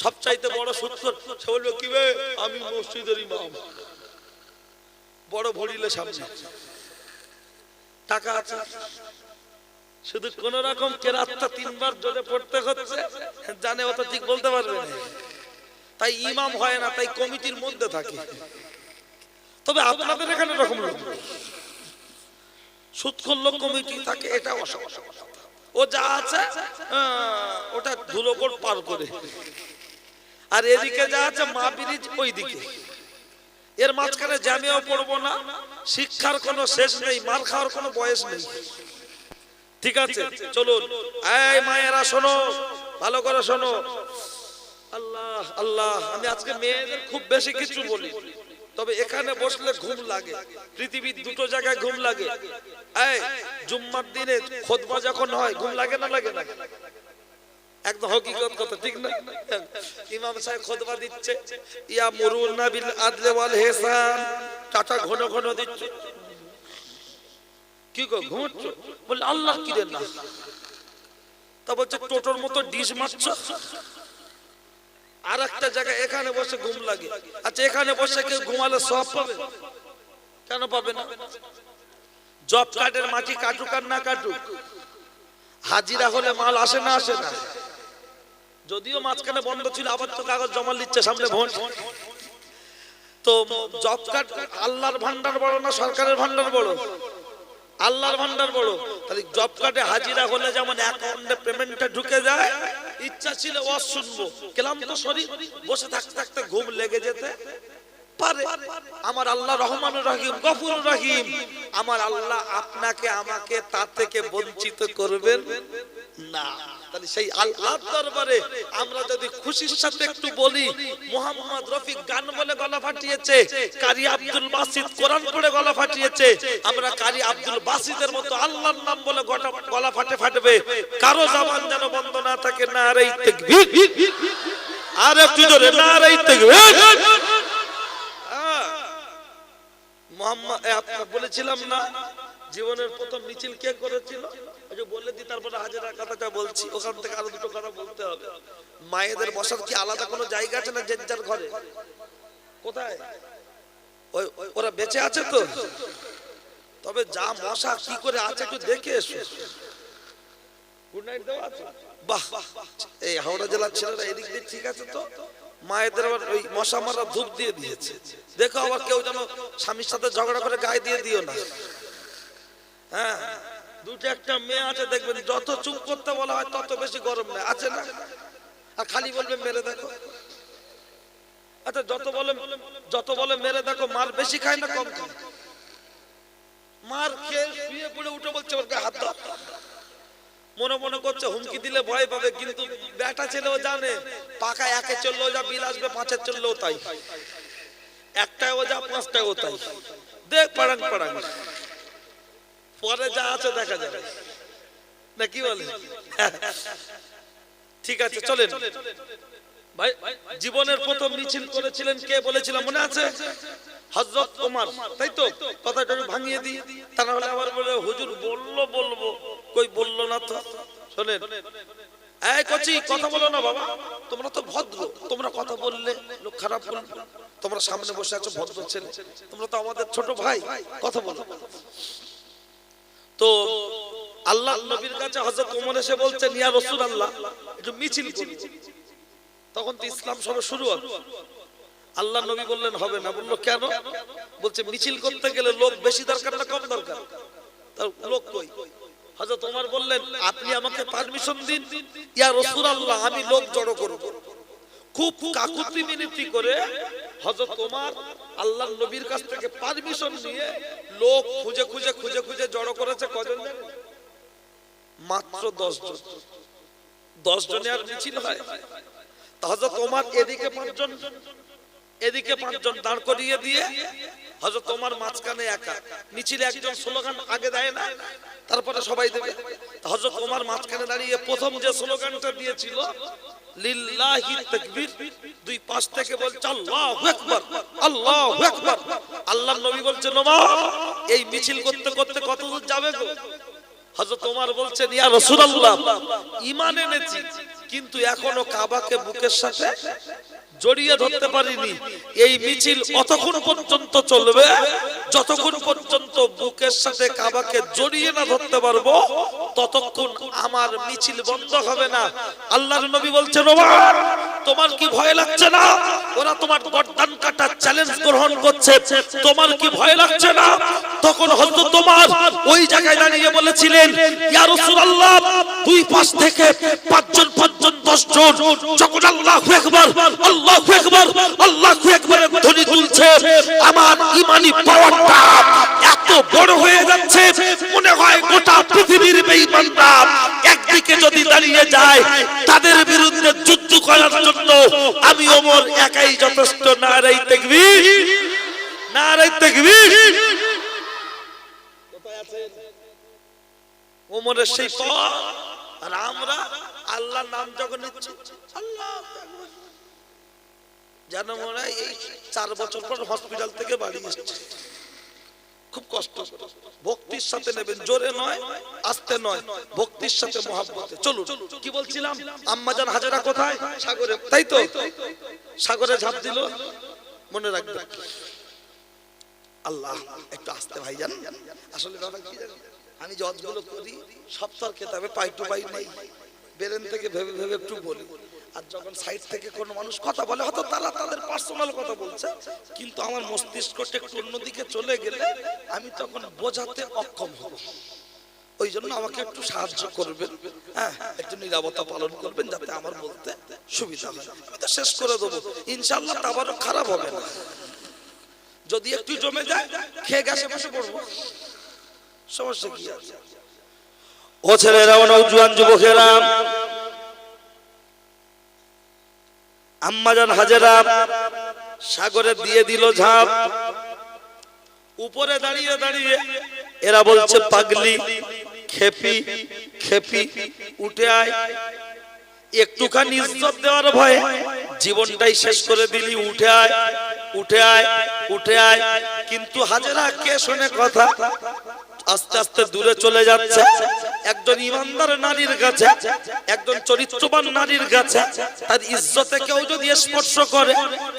সবচাইতে বড় সুৎখোর সে বলবে কি বে, আমি মসজিদের ইমাম, বড় ভরিলে সামনে টাকা আছে, শুধু কোন রকম কেরাতটা 3 বার জোরে পড়তে হচ্ছে, জানে ও তো ঠিক বলতে পারবে না, তাই ইমাম হয় না, তাই কমিটির মধ্যে থাকে। তবে আপনাদের এখানে এরকম লোক সুৎখোর লোক কমিটি থাকে, এটা অসম্ভব। ও যা আছে ওটা ধুলোকোট পার করে, আর এদিকে যা আছে মা ব্রিজ ওই দিকে, এর মাঝখানে জামিয়াও পড়বো না। শিক্ষার কোনো শেষ নেই, মার খাওয়ার কোনো বয়স নেই, ঠিক আছে? চলুন এই মায়েরা শোনো, ভালো করে শোনো। আল্লাহ আল্লাহ, আমি আজকে মেয়েদের খুব বেশি কিছু বলি, তবে এখানে বসলে ঘুম লাগে, পৃথিবীর দুটো জায়গায় ঘুম লাগে। এই জুম্মার দিনে খুতবা যখন হয় ঘুম লাগে না লাগে না? একদম হকিকত কথা, ঠিক না? ইমাম সাহেব খুতবা দিচ্ছে, ইয়া মুরুনা বিল আদলি ওয়াল ইহসান, টাটা ঘন ঘন দিচ্ছে। কি গো ঘুমোচ্ছ? বলে আল্লাহ কি রে না। তা বলছে টোটোর মতো ডিশ মারছ। আর একটা জায়গায় এখানে বসে ঘুম লাগে। আচ্ছা, এখানে বসে কেউ ঘুমালে সওয়াব পাবে? কেন পাবে না? জব কার্ডের মাটি কাটুক আর না কাটুক, হাজিরা হলে মাল আসে না আসে না? যদিও মাঝখানে বন্ধ ছিল, আবার তো কাগজ জমা নিচ্ছে, সামনে ভোট। তো জব কার্ড আল্লাহর ভান্ডার বড় না সরকারের ভান্ডার বড়? আল্লাহর ভান্ডার বড়। তাহলে জব কার্ডে হাজিরা হলে যেমন অ্যাকাউন্টে পেমেন্টটা ঢুকে যায়, ইচ্ছা ছিল ওয়াজ শুনবো, ক্লান্ত শরীর, বসে থাকতে থাকতে ঘুম লেগে যেতে পারে। আমার আল্লাহ রহমানুর রহিম, গফুরুর রহিম। আমার আল্লাহ আপনাকে আমাকে তার থেকে বঞ্চিত করবেন না। তাহলে সেই আল্লাহর দরবারে আমরা যদি খুশির সাথে একটু বলি, মোহাম্মদ রফিক গান বলে গলা ফাটিয়েছে, কারি আব্দুল বাসিত কোরআন পড়ে গলা ফাটিয়েছে, আমরা কারি আব্দুল বাসিতের মতো আল্লাহর নাম বলে গলা ফাটবে। কারো জবান যেন বন্ধ না থাকে। নারে তাকবীর, আর একটু জোরে নারে তাকবীর। মোহাম্মদ, আপনাকে বলেছিলাম না জীবনের প্রথম মিছিল কে করেছিল? ওই যে বলে দি, তারপরে হাজিরা কথাটা বলছি, ওখান থেকে আরো দুটো কথা বলতে হবে। মায়েদের বসার কি আলাদা কোনো জায়গা আছে না? যে যার ঘরে। কোথায়? ওরা বেঁচে আছে তো? তবে যা মশা কি করে আছে একটু দেখে এসো। গুড নাইট দেওয়া আছে? বাহ, এই হাওড়া জেলার ছেলেরা এদিক দিয়ে ঠিক আছে তো? মায়েদের আবার ওই মশা মারা ধূপ দিয়ে দিয়েছে। দেখো আবার কেউ যেন স্বামীর সাথে ঝগড়া করে গায়ে দিয়ে দিও না। হ্যাঁ, দুটো একটা মেয়ে আছে দেখবেন, যত চুপ করতে বলা হয় তত বেশি গরম নেই, আছে না? আর খালি বলবে মেরে দেখো। আচ্ছা যত বলে মেরে দেখো, মার বেশি খায় না কম খায়? মার খেয়ে শুয়ে পড়ে উঠে বলছে ওর গায়ে হাত দাও, মনে মনে করছে হুমকি দিলে ভয় পাবে, কিন্তু বেটা ছেলেও জানে পাকা একে চললেও যা বিল আসবে, পাঁচের চললেও তাই, একটাও যা পাঁচটাও তাই, দেখ পাড়াং পাড়াং, পরে যা আছে দেখা যাবে না, কি বলে? ঠিক আছে চলেন ভাই। জীবনের প্রথম মিছিল করেছিলেন কে বলেছিলাম মনে আছে? হযরত ওমর, তাই তো? কথাটা একটু ভাঙিয়ে দিই, তা না হলে আবার বলে হুজুর বলবো, কই বললো না তো। শোনেন, এই কচি কথা বলো না বাবা, তোমরা তো ভদ্র, তোমরা কথা বললে লোক খারাপ বলবে, তোমরা সামনে বসে আছো ভদ্র ছেলে, তোমরা তো আমাদের ছোট ভাই, কথা বলো। তো আল্লাহ নবীর কাছে হযরত ওমর এসে বলছেন, ইয়া রাসূলুল্লাহ একটু মিছিল করি। তখন তো ইসলাম সবে শুরু হলো। আল্লাহ নবী বললেন হবে না। বললো কেন? বলছে মিছিল করতে গেলে লোক বেশি দরকার না কম দরকার? তার লোক কই? হযরত ওমর বললেন, আপনি আমাকে পারমিশন দিন, ইয়া রাসূলুল্লাহ আমি লোক জড়ো করব। খুব কাকুতি মিনতি করে হযরত ওমর আল্লাহর নবীর কাছ থেকে পারমিশন নিয়ে লোক খুঁজে জড়ো করেছে। কজন জানেন? মাত্র 10 জন। 10 জনে আর মিছিল হয়? হযরত ওমর এদিকে 5 জন, এদিকে 5 জন দাঁড় করিয়ে দিয়ে হযরত ওমর মাঝখানে একা। মিছিলে একজন স্লোগান আগে দেয় না, তারপরে সবাই দেবে। হযরত ওমর মাঝখানে দাঁড়িয়ে প্রথম যে স্লোগানটা দিয়েছিল, লিল্লাহি তাকবীর, দুই পাশ থেকে বলছে আল্লাহু আকবার, আল্লাহু আকবার। আল্লাহর নবী বলছেন, ওমর এই মিছিল করতে করতে কত দূর যাবে গো? হযরত ওমর বলছেন, ইয়া রাসূলুল্লাহ ঈমান এনেছি, কিন্তু এখনো কাবাকে বুকের সাথে জড়িয়ে ধরতে পারিনি। এই মিছিল অতক্ষণ পর্যন্ত চলবে যতক্ষণ পর্যন্ত বুকের সাথে কাবাকে জড়িয়ে না ধরতে পারবো, ততক্ষণ আমার মিছিল বন্ধ হবে না। আল্লাহর নবী বলছেন, ওমর তোমার কি ভয় লাগছে না? ওরা তোমার গর্দান কাটা চ্যালেঞ্জ গ্রহণ করছে, তোমার কি ভয় লাগছে না? তখন হযরত ওমর ওই জায়গায় দাঁড়িয়ে বলেছিলেন, ইয়া রাসূলুল্লাহ দুই পাশ থেকে 5 জন 10 জন যখন আল্লাহু আকবার, আল্লাহু আকবার, আল্লাহু আকবারের ধ্বনি তুলছে, আমার ঈমানি পাওয়ারটা এত বড় হয়ে যাচ্ছে, মনে হয় গোটা পৃথিবীর বেঈমানরা একদিকে যদি দাঁড়িয়ে যায়, তাদের বিরুদ্ধে যুদ্ধ করার জন্য আমি ওমর একাই যথেষ্ট। নারায়ে তাকবীর, নারায়ে তাকবীর। কোথায় আছে ওমরের সেই পাওয়ার? আর আমরা আল্লাহর নাম যখন নিচ্ছি, আল্লাহু আকবার, যেন মনে হয় এই 4 বছর পর হসপিটাল থেকে বাড়ি এসেছে। খুব কষ্ট। ভক্তির সাথে নেবেন, জোরে নয়, আস্তে নয়, ভক্তির সাথে মহব্বতে চলুন। কি বলছিলাম? আম্মাজান হাজেরা কোথায়? সাগরে, তাই তো? সাগরে ঝাঁপ দিল, মনে রাখবেন। আল্লাহ একটু আস্তে ভাইজান, আসলে ব্যাপার কি জানেন, আমি জজগুলো করি সব তো খেতাবে পাই টু পাই নাই, বেরেন থেকে ভেবে ভেবে একটু বলি। আর যখন সাইড থেকে কোনো মানুষ কথা বলে, হয়তো তারা তাদের পার্সোনাল কথা বলছে, কিন্তু আমার মস্তিষ্কটা একটু অন্যদিকে চলে গেলে আমি তখন বোঝাতে অক্ষম হব। ওই জন্য আমাকে একটু সাহায্য করবেন, হ্যাঁ, একটু নীরবতা পালন করবেন যাতে আমার বলতে সুবিধা হয়। আমি তো শেষ করে দেবো ইনশাআল্লাহ, আবারও খারাপ হবে না। যদি একটু জমে যায় খেয়ে গেছে বসে পড়বো, সমস্যা কি আছে? ও ছেলেরা, ও নওজোয়ান যুবকেরা, আম্মাজান হাজেরা সাগরে দিয়ে দিল ঝাঁপ। উপরে দাঁড়িয়ে দাঁড়িয়ে এরা বলছে, পাগলি, খেপি, খেপি, উঠে আয়। একটুখানি ইজ্জত দেওয়ার ভয়ে জীবনটাই শেষ করে দিলি, উঠে আয়, উঠে আয়, উঠে আয়। কিন্তু হাজেরা কে শোনে কথা? আস্তে আস্তে দূরে চলে যাচ্ছে। একজন ইমানদার নারীর কাছে, একজন চরিত্রবান নারীর কাছে তার ইজ্জতে কেউ যদি স্পর্শ করে,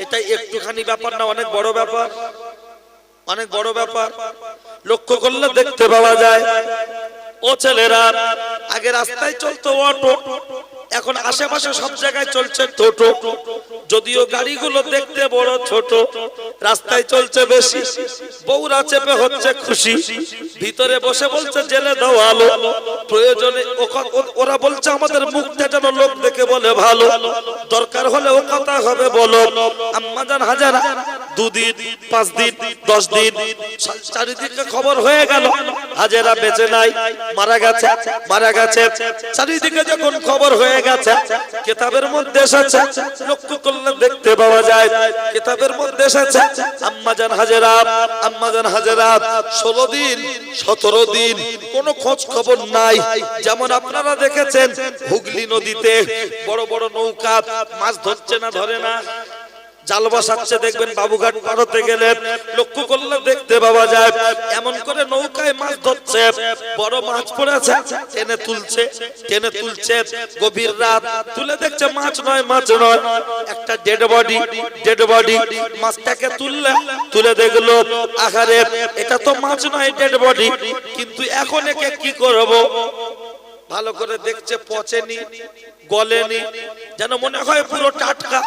এটা একটুখানি ব্যাপার না, অনেক বড় ব্যাপার, অনেক বড় ব্যাপার। লক্ষ্য করলে দেখতে পাওয়া যায়, ও ছেলেরা, আগে রাস্তায় চলতো অটো, এখন আশেপাশে সব জায়গায় চলছে টোটো। যদিও গাড়িগুলো দেখতে বড় ছোট, রাস্তায় চলছে বেশি। বউরা চেপে হচ্ছে খুশি, ভিতরে বসে বলছে জেলে দাও আলো। প্রয়োজনে ওরা বলছে আমাদের মুখটা যেন লোক দেখে বলে ভালো, দরকার হলে ও কথা হবে বলো। আম্মাজান হাজারা 2 দিন 5 দিন 10 দিন চারিদিকে খবর হয়ে গেল হাজারা বেঁচে নাই, মারা গেছে মারা গেছে। চারিদিকে যখন খবর হয়ে গেছে কিতাবের মধ্যে এসেছে, লক্ষ্য করলে দেখতে পাওয়া যায় কিতাবের মধ্যে এসেছে আম্মাজান হাজেরা 16 দিন 17 দিন কোনো খোঁজ খবর নাই। যেমন আপনারা দেখেছেন হুগলি নদীতে বড় বড় নৌকা মাছ ধরছে না ধরে না, জাল বসাচ্ছে, দেখবেন বাবুঘাট পার হতে গেলে লক্ষ্য করলে দেখতে পাওয়া যায় এমন করে নৌকায় মাছ ধরছে, বড় মাছ পড়েছে টেনে তুলছে গভীর রাত তুলে দেখছে মাছ নয় একটা ডেড বডি। মাছটাকে তুলে দেখলো আহারে এটা তো মাছ নয় ডেড বডি, কিন্তু এখন একে কি করব? ভালো করে দেখছে পচেনি গলেনি, যেন মনে হয় পুরো টাটকা,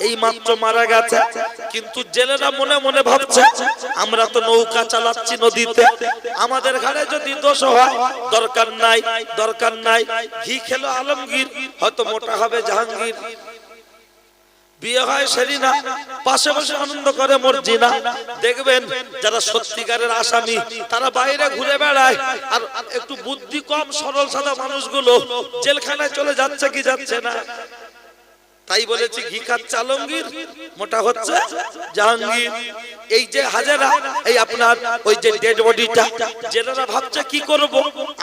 এই মাত্র মারা গেছে। কিন্তু জেলেরা মনে মনে ভাবছে আমরা তো নৌকা চালাচ্ছি নদীতে, আমাদের ঘাড়ে যদি দোষ হয় দরকার নাই। ঘি খেলো আলমগীর, হয়তো মোটা হবে জাহাঙ্গীর। বিয়ে হয় সেরিনা, পাশে বসে আনন্দ করে মর্জিনা। দেখবেন যারা সত্যিকারের আসামি তারা বাইরে ঘুরে বেড়ায়, আর একটু বুদ্ধি কম সরল সাদা মানুষগুলো জেলখানায় চলে যাচ্ছে কি যাচ্ছে না। তাই বলেছি ঘি খাচ্ছে আলমগীর, মোটা হচ্ছে জাহাঙ্গীর। এই যে হাজারা, এই আপনার ওই যে ডেড বডিটা, জেলেরা ভাবছে কি করব,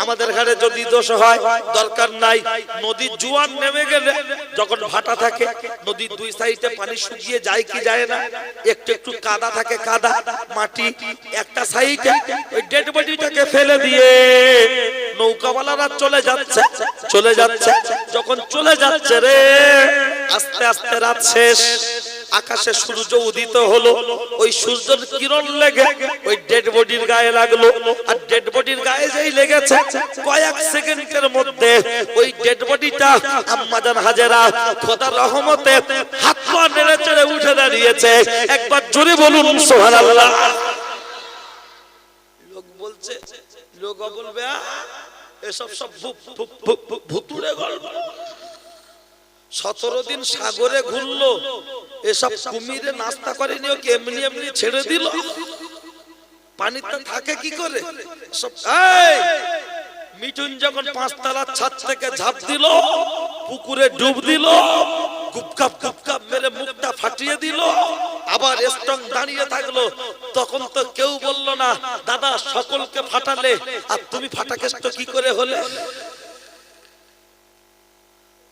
আমাদের ঘাড়ে যদি দোষ হয় দরকার নাই। নদীর জোয়ার নেমে গেলে যখন ভাটা থাকে নদীর 2 সাইডে পানি শুকিয়ে যায় কি যায় না, একটু কাদা থাকে, কাদা মাটি, একটা সাইডে ওই ডেড বডিটাকে ফেলে দিয়ে নৌকাওয়ালারা চলে যাচ্ছে। যখন চলে যাচ্ছে রে, আস্তে আস্তে রাত শেষ, আকাশে সূর্য উদিত হলো। ওই সূর্যের কিরণ লেগে ওই ডেড বডির গায়ে লাগলো, আর ডেড বডির গায়ে যেই লেগেছে কয়েক সেকেন্ডের মধ্যে ওই ডেড বডিটা আম্মাজান হাজেরা খোদার রহমতে হাত পা নেড়ে চেড়ে উঠে দাঁড়িয়েছে। একবার জোরে বলুন সুবহানাল্লাহ। লোক বলছে, লোক বলবে এসব সব ভুতুড়ে গল্প। 17 দিন সাগরে ঘুরলো, এসব কুমিরে নাস্তা করেনি, ওকে এমনি এমনি ছেড়ে দিল, পানিতে থাকে কি করে? মিঠুন যখন 5 তলার ছাদ থেকে ঝাঁপ দিল, পুকুরে ডুব দিল, গুপকাপ মেরে মুখটা ফাটিয়ে দিল, আবার স্ট্রং দাঁড়িয়ে থাকলো, তখন তো কেউ বলল না দাদা সকলকে ফাটালে আর তুমি ফাটাকেষ্ট কি করে হলে?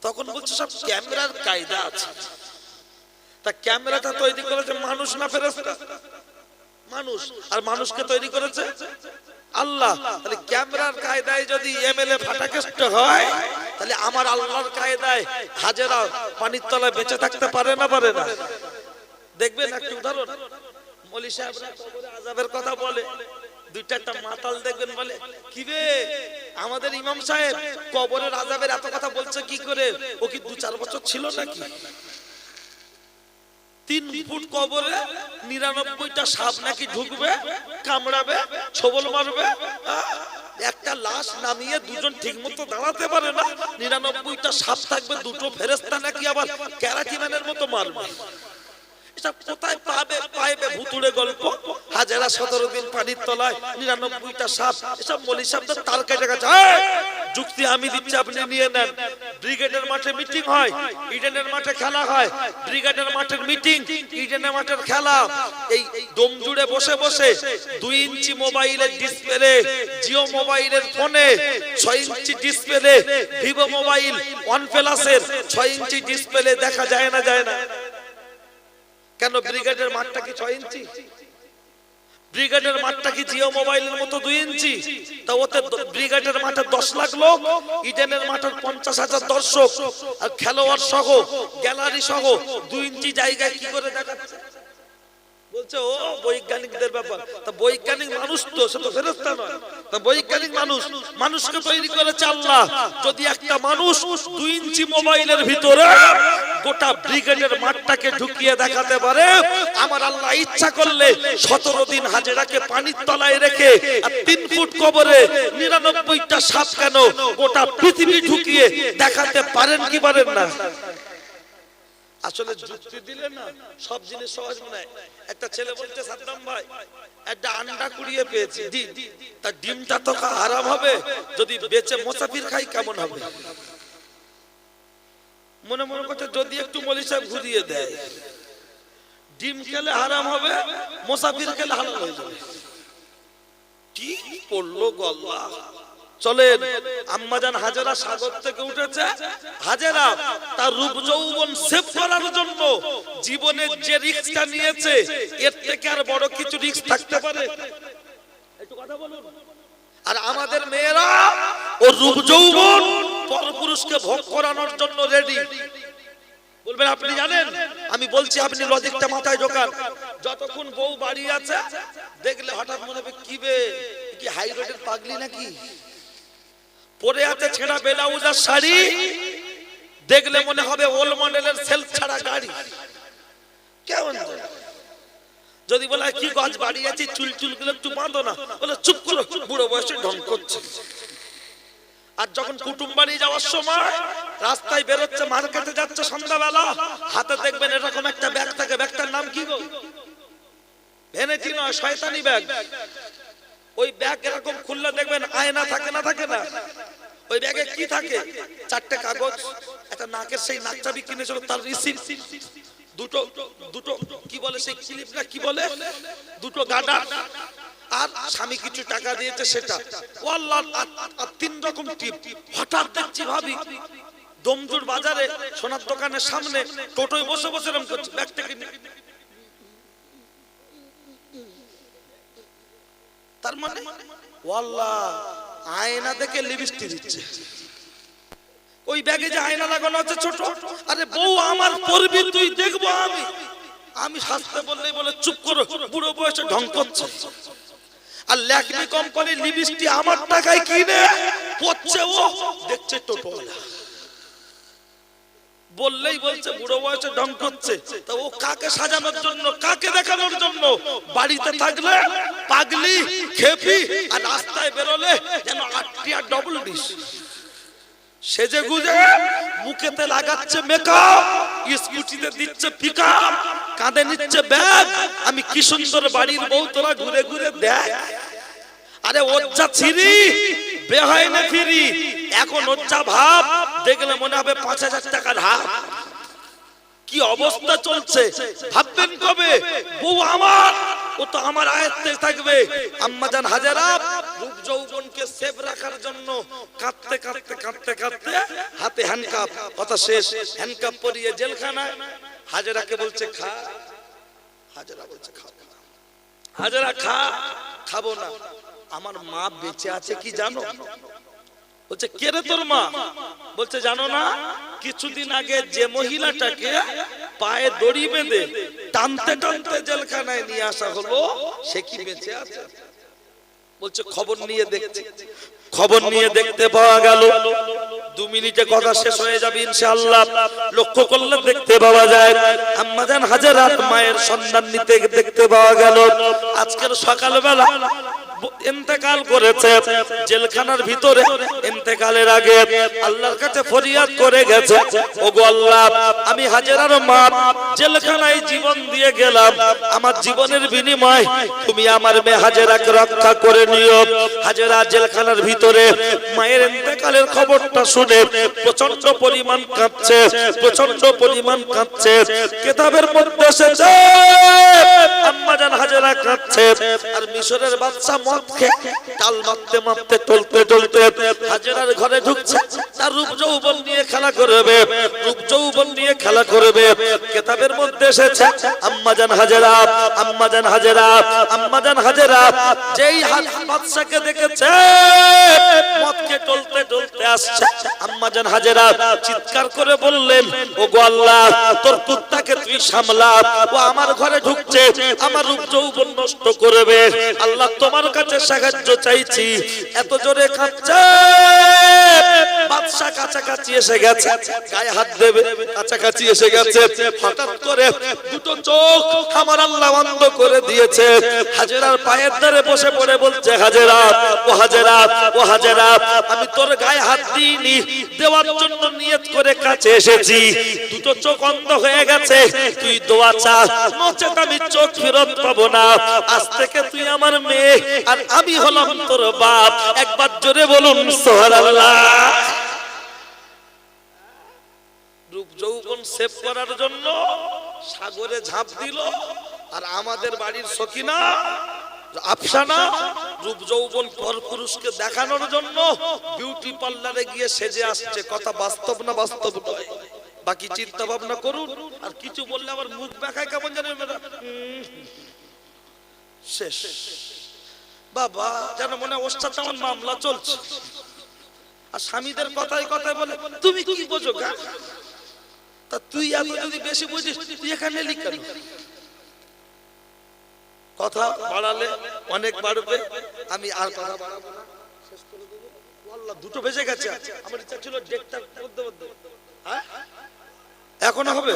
তখন বলছে সব ক্যামেরার কায়দা আছে। তা ক্যামেরাটা তৈরি করেছে মানুষ না ফেরেশতা? মানুষ। আর মানুষকে তৈরি করেছে আল্লাহ। তাহলে ক্যামেরার কায়দায় যদি এমএলএ ফাটাকেষ্ট হয়, তাহলে আমার আল্লাহর কায়দায় হাজেরা পানির তলায় বেঁচে থাকতে পারে না? দেখবেন একটা উদাহরণ, মৌলী সাহেবরা কবরে আযাবের কথা বলে, 2-4টা মাতাল দেখবেন বলে কি রে আমাদের ইমাম সাহেব কবরের আযাবের এত কথা বলছে কি করে? ও কি 2-4 বছর ছিল নাকি? 3 ফুট কবরে 99টা সাপ নাকি ঢুকবে, কামড়াবে, ছোবল মারবে। একটা লাশ নামিয়ে 2জন ঠিকমতো দাঁড়াতে পারে না, 99টা সাপ থাকবে, 2টো ফেরেশতা নাকি আবার ক্যারাটিম্যানের মতো মারবে। এসব কোথায় পাইবে ভুতুড়ে গল্প? হাজারা 17 দিন পানির তলায়, 99টা সাপ, এসব মৌলী সাহেবদের তাল কেটে গেছে। যুক্তি আমি দিচ্ছি, আপনি নিয়ে নেন। ব্রিগেডের মাঠে মিটিং হয়, ইডেনের মাঠে খেলা হয়। ব্রিগেডের মাঠের মিটিং, ইডেনের মাঠের খেলা। এই দম জুড়ে বসে 2 ইঞ্চি মোবাইলের ডিসপ্লে, জিও মোবাইলের ফোনে 6 inch display, Vivo mobile OnePlus-এর 6 inch display দেখা যায় না? কেন ব্রিগেডের মাঠটা কি 6 ইঞ্চি? ব্রিগেডের মাঠটা কি জিও মোবাইলের মতো 2 ইঞ্চি? তা ওতে ব্রিগেডের মাঠে 10 লাখ লোক, ইডেনের মাঠে 50,000 দর্শক, আর খেলোয়াড় সহ গ্যালারি সহ 2 ইঞ্চি জায়গায় কি করে দেখাচ্ছে? বলছে ও বৈজ্ঞানিকদের ব্যাপার। তা বৈজ্ঞানিক মানুষ তো, সে তো ফেরেশতা নয়। তা বৈজ্ঞানিক মানুষকে তৈরি করেছে আল্লাহ। যদি একটা মানুষ 2 ইঞ্চি মোবাইলের ভিতরে গোটা ব্রিগেডের মাঠটাকে ঢুকিয়ে দেখাতে পারে, আমার আল্লাহ ইচ্ছা করলে 17 দিন হাজেরাকে পানির তলায় রেখে আর 3 ফুট কবরে 99টা সাপ কেন গোটা পৃথিবী ঢুকিয়ে দেখাতে পারেন কি পারেন না? আসলে যুক্তি দিলে না সব জিনিস সহজ মনে হয়। একটা ছেলে বলছে, সাদ্দাম ভাই একটা আন্ডা কুড়িয়ে পেয়েছি, তার ডিমটা তো হারাম হবে, যদি বেচে মুসাফির খাই কেমন হবে? মনে মনে করছে যদি একটু মৌলভী সাহেব ঘুরিয়ে দেয়, ডিম খেলে হারাম হবে, মুসাফির খেলে হালাল হয়ে যাবে। কি পড়লো গল্লা। চলেন, আম্মাজান হাজেরা সাগর থেকে উঠেছে। হাজেরা তার রূপ যৌবন সেভ করার জন্য জীবনের যে রিস্কটা নিয়েছে, এর থেকে আর বড় কিছু রিস্ক থাকতে পারে? একটু কথা বলুন। আর আমাদের মেয়েরা ও রূপ যৌবন পরপুরুষকে ভোগ করানোর জন্য রেডি। বলবেন আপনি জানেন, আমি বলছি আপনি লজিকটা মাথায় ঢোকান। যতক্ষণ বউ বাড়ি আছে দেখলে হঠাৎ মনে হবে কি বে, কি হাই রোডের পাগলি নাকি, পরে আছে ছেঁড়া ব্লাউজ আর শাড়ি, দেখলে মনে হবে ওল্ড মডেলের সেলফ ছাড়া গাড়ি। কেমন যদি বলে কি গাছ বাড়ি আছে, চুল চুল গুলো একটু বাঁধো না, বলে চুপ করো, বুড়ো বয়সে ঢং করছে। আর যখন কুটুম বাড়ি যাওয়ার সময় রাস্তায় বেরোচ্ছে, মার্কেটে যাচ্ছে সন্ধ্যাবেলা, হাতে দেখবেন এরকম একটা ব্যাগ থাকে, ব্যাগটার নাম কি গো? ভ্যানিটি নয়, শয়তানি ব্যাগ। ওই ব্যাগ এরকম খুললে দেখবেন আয়না থাকে না, থাকে না? ওই ব্যাগে কি থাকে? 4টে কাগজ, একটা নাকের সেই নাকচাবি কিনেছিল তার রিসিপ্ট, দুটো কি বলে সেই ক্লিপ না কি বলে, দুটো গার্ডার, আর স্বামী কিছু টাকা দিয়েছে সেটা, ও আল্লাহ, আর 3 রকম টিপ। হঠাৎ দেখছি ভাবি দমজুর বাজারে সোনার দোকানের সামনে টোটোয় বসে বসে এরকম করছে, ব্যাগ থেকে। তার মানে ওয়াল্লাহ আয়না দেখে লিপস্টিক দিচ্ছে। ওই ব্যাগে যে আয়না লাগানো আছে ছোট, আরে বউ আমার পরবি তুই দেখবো, আমি হাসতে বললেই বলে চুপ করো, বুড়ো বয়সে ঢং করছে। আর ল্যাকমি কোম্পানির লিপস্টিক আমার টাকায় কিনে পড়ছে, ও দেখছে টোটোওয়ালা, বললেই বলছে বুড়ো বয়সে ঢং করছে। তা ও কাকে সাজানোর জন্য, কাকে দেখানোর জন্য? বাড়িতে থাকলে পাগলি খেপি, আর রাস্তায় বেরোলে যেন 8টিয়া ডবল ডিশ সেজে গুজে, মুখেতে লাগাচ্ছে মেকআপ, স্কুটিতে দিচ্ছে পিকআপ, কাঁধে নিচ্ছে ব্যাগ। আমি কি সুন্দর বাড়ির বউ, তোরা ঘুরে ঘুরে দেখ। আরে ওর যা ছিরি বেহাই না ফিরি, এখন ওর যা ভাব দেখলে মনে হবে 5000 টাকার হাত। কি অবস্থা চলছে ভাববেন কবে? বউ আমার, ও তো আমার আয়ত্তে থাকবে। আম্মাজান হাজেরা রূপ যৌবনকে সেভ রাখার জন্য কাঁদতে কাঁদতে কাঁদতে কাঁদতে হাতে হ্যান্ডকাপ, কথা শেষ, হ্যান্ডকাপ পরিয়ে জেলখানায়। হাজেরাকে বলছে খা, হাজেরা বলছে খাও। হাজেরা খা, খাবো না। আমার মা বেঁচে আছে কি জানো? বলছে কে রে তোর মা? বলছে জানো না, কিছুদিন আগে যে মহিলাটাকে পায়ে দড়ি বেঁধে টানতে টানতে জেলখানায় নিয়ে আসা হলো, সে কি বেঁচে আছে? বলছে খবর নিয়ে দেখছি। খবর নিয়ে দেখতে পাওয়া গেল 2 মিনিটে কথা শেষ হয়ে যাবে ইনশাআল্লাহ। লক্ষ্য করলে দেখতে পাওয়া যায় আম্মাজান হাজেরার মায়ের সন্ধান নিতে দেখতে পাওয়া গেল আজকের সকালবেলা ইন্তেকাল করেছে। জেলখানার ভিতরে ইন্তেকালের আগে আল্লাহর কাছে ফরিয়াদ করে গেছে, ওগো আল্লাহ, আমি হাজেরার মা জেলখানায় জীবন দিয়ে গেলাম, আমার জীবনের বিনিময় তুমি আমার মেয়ে হাজেরাকে রক্ষা করে নিও। হাজেরা জেলখানার ভিতরে মায়ের ইন্তেকালের খবরটা শুনে প্রচন্ড পরিমাণ কাঁদছে, প্রচন্ড পরিমাণ কাঁদছে। কিতাবের মধ্যে এসেছে আম্মাজান হাজেরা কাঁদছে, আর মিশরের বাদশা তাল মারতে মারতে টলতে টলতে হাজেরার ঘরে ঢুকছে। তার রূপ যৌবন নিয়ে খেলা করবে, রূপ যৌবন নিয়ে খেলা করবে। কিতাবের মধ্যে এসেছে আম্মাজান হাজেরা, আম্মাজান হাজেরা, আম্মাজান হাজেরা যেই বাদশাকে দেখেছে মদকে টলতে টলতে আসছে, আম্মাজান হাজেরা চিৎকার করে বললেন, ওগো আল্লাহ, তোর কুত্তাকে তুই সামলা, ও আমার ঘরে ঢুকছে, আমার রূপ যৌবন যৌবন নষ্ট করবে। আল্লাহ তোমার কাছে সাহায্য চাইছি। এত জোরে কাঁদছে, বাদশা কাছাকাছি এসে গেছে, গায়ে হাত দেবে, কাছাকাছি এসে গেছে। হঠাৎ করে দুটো চোখ আমার আল্লাহ বন্ধ করে দিয়েছে। হাজেরার পায়ের ধারে বসে পড়ে বলছে, হাজেরা, ও হাজেরা, ও হাজেরা, আমি তোর গায়ে হাত দিইনি, দেওয়ার জন্য নিয়ত করে কাছে এসেছি। দুটো চোখ অন্ধ হয়ে গেছে, তুই দোয়া চা, নচেত আমি চোখ ফেরত পাবো না। আজ থেকে তুই আমার মেয়ে আর আমি হলাম তোর বাপ। একবার জোরে বলুন সুবহানাল্লাহ। রূপ যৌবন সেভ করার জন্য সাগরে ঝাঁপ দিল। আর আমাদের বাড়ির সকিনা আফসানা রূপ যৌবন পরপুরুষকে দেখানোর জন্য বিউটি পার্লারে গিয়ে সেজে আসছে। কথা বাস্তব না বাস্তব নয়? বাকি চিন্তা ভাবনা করুন। আর কিছু বললে আবার মুখ দেখায় কেমন জানেন শেষ। বাবা যেন মনে হয় ওর সাথে আমার মামলা চলছে। আর স্বামীদের কথায় কথায় বলে, তুমি কি বোঝো গা? তা তুই এত যদি বেশি বুঝিস তুই এখানে লিখেন। কথা বাড়ালে অনেক বাড়বে। আমি আর কথা বাড়াবো না, শেষ করে দেবো। আল্লাহ দুটো বেজে গেছে। আমার ইচ্ছা ছিল ডেটটা করতে করতে, হ্যাঁ এখনো হবে।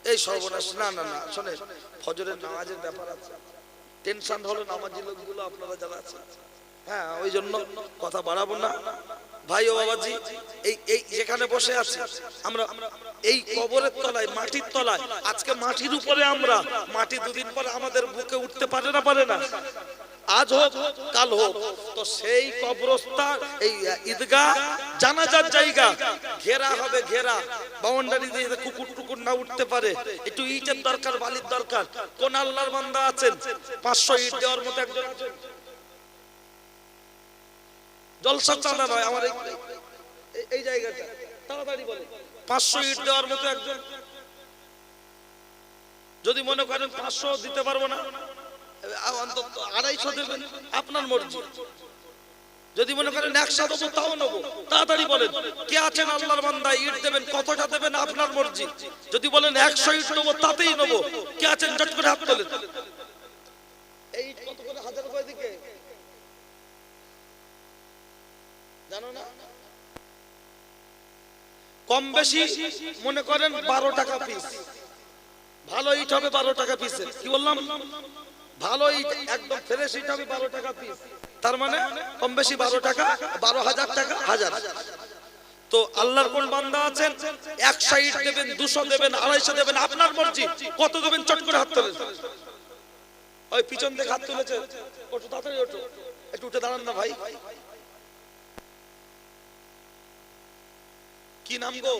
এই সর্বনাশ। না না না, শোনে, ফজরের নামাজের ব্যাপার আছে। টেনশন হলো নামাজি লোকগুলো আপনারা যারা আছে। হ্যাঁ, ওই জন্য কথা বাড়াবো না। ভাই ও বাবাজি, এই যেখানে বসে আছি আমরা, এই কবরের তলায়, মাটির তলায়, আজকে মাটির উপরে আমরা। মাটি দুদিন পর আমাদের বুকে উঠতে পারে না, পারে না? আজ হোক কাল হোক। তো সেই কবরস্থান, এই ঈদগাহ জানাজার জায়গা ঘেরা হবে, ঘেরা বাউন্ডারি দিয়ে কুকুর টুকুর না উঠতে পারে। একটু ইটের দরকার, বালির দরকার। কোন আল্লাহর বান্দা আছেন 500 ইট দেওয়ার মতো একজন আছেন? জলসা চাঁদা নয় আমার এই জায়গাটা, তাড়াতাড়ি বলে 500 ইট দেওয়ার মতো একজন। যদি মনে করেন 500 দিতে পারবো না, অন্তত 250 দেবেন, আপনার মর্জি। যদি মনে করেন 100 দেবো, তাও নেবো। তাড়াতাড়ি বলেন কে আছেন আল্লাহর বান্দা, ইট দেবেন, কতটা দেবেন আপনার মর্জি। যদি বলেন 100 ইট নেবো, তাতেই নেবো। কে আছেন চট করে হাত তোলেন। এই ইট কত করে? 1000 টাকা দিকে জানো না? কম বেশি মনে করেন 12 টাকা পিস। ভালো ইট হবে 12 টাকা পিস। কি বললাম? ভালো ইট একদম ফ্রেশ ইট হবে 12 টাকা পিস। তার মানে কম বেশি 12 টাকা, 12,000 টাকা, 1000। তো আল্লাহর কোন বান্দা আছেন 100 ইট দেবেন, 200 দেবেন, 250 দেবেন, আপনার মর্জি। কত দেবেন চট করে হাত তোলেন। ওই পিছন থেকে হাত তুলেছে, ওঠো তাড়াতাড়ি, ওঠো, একটু উঠে দাঁড়ান না ভাই। কি নাম গো?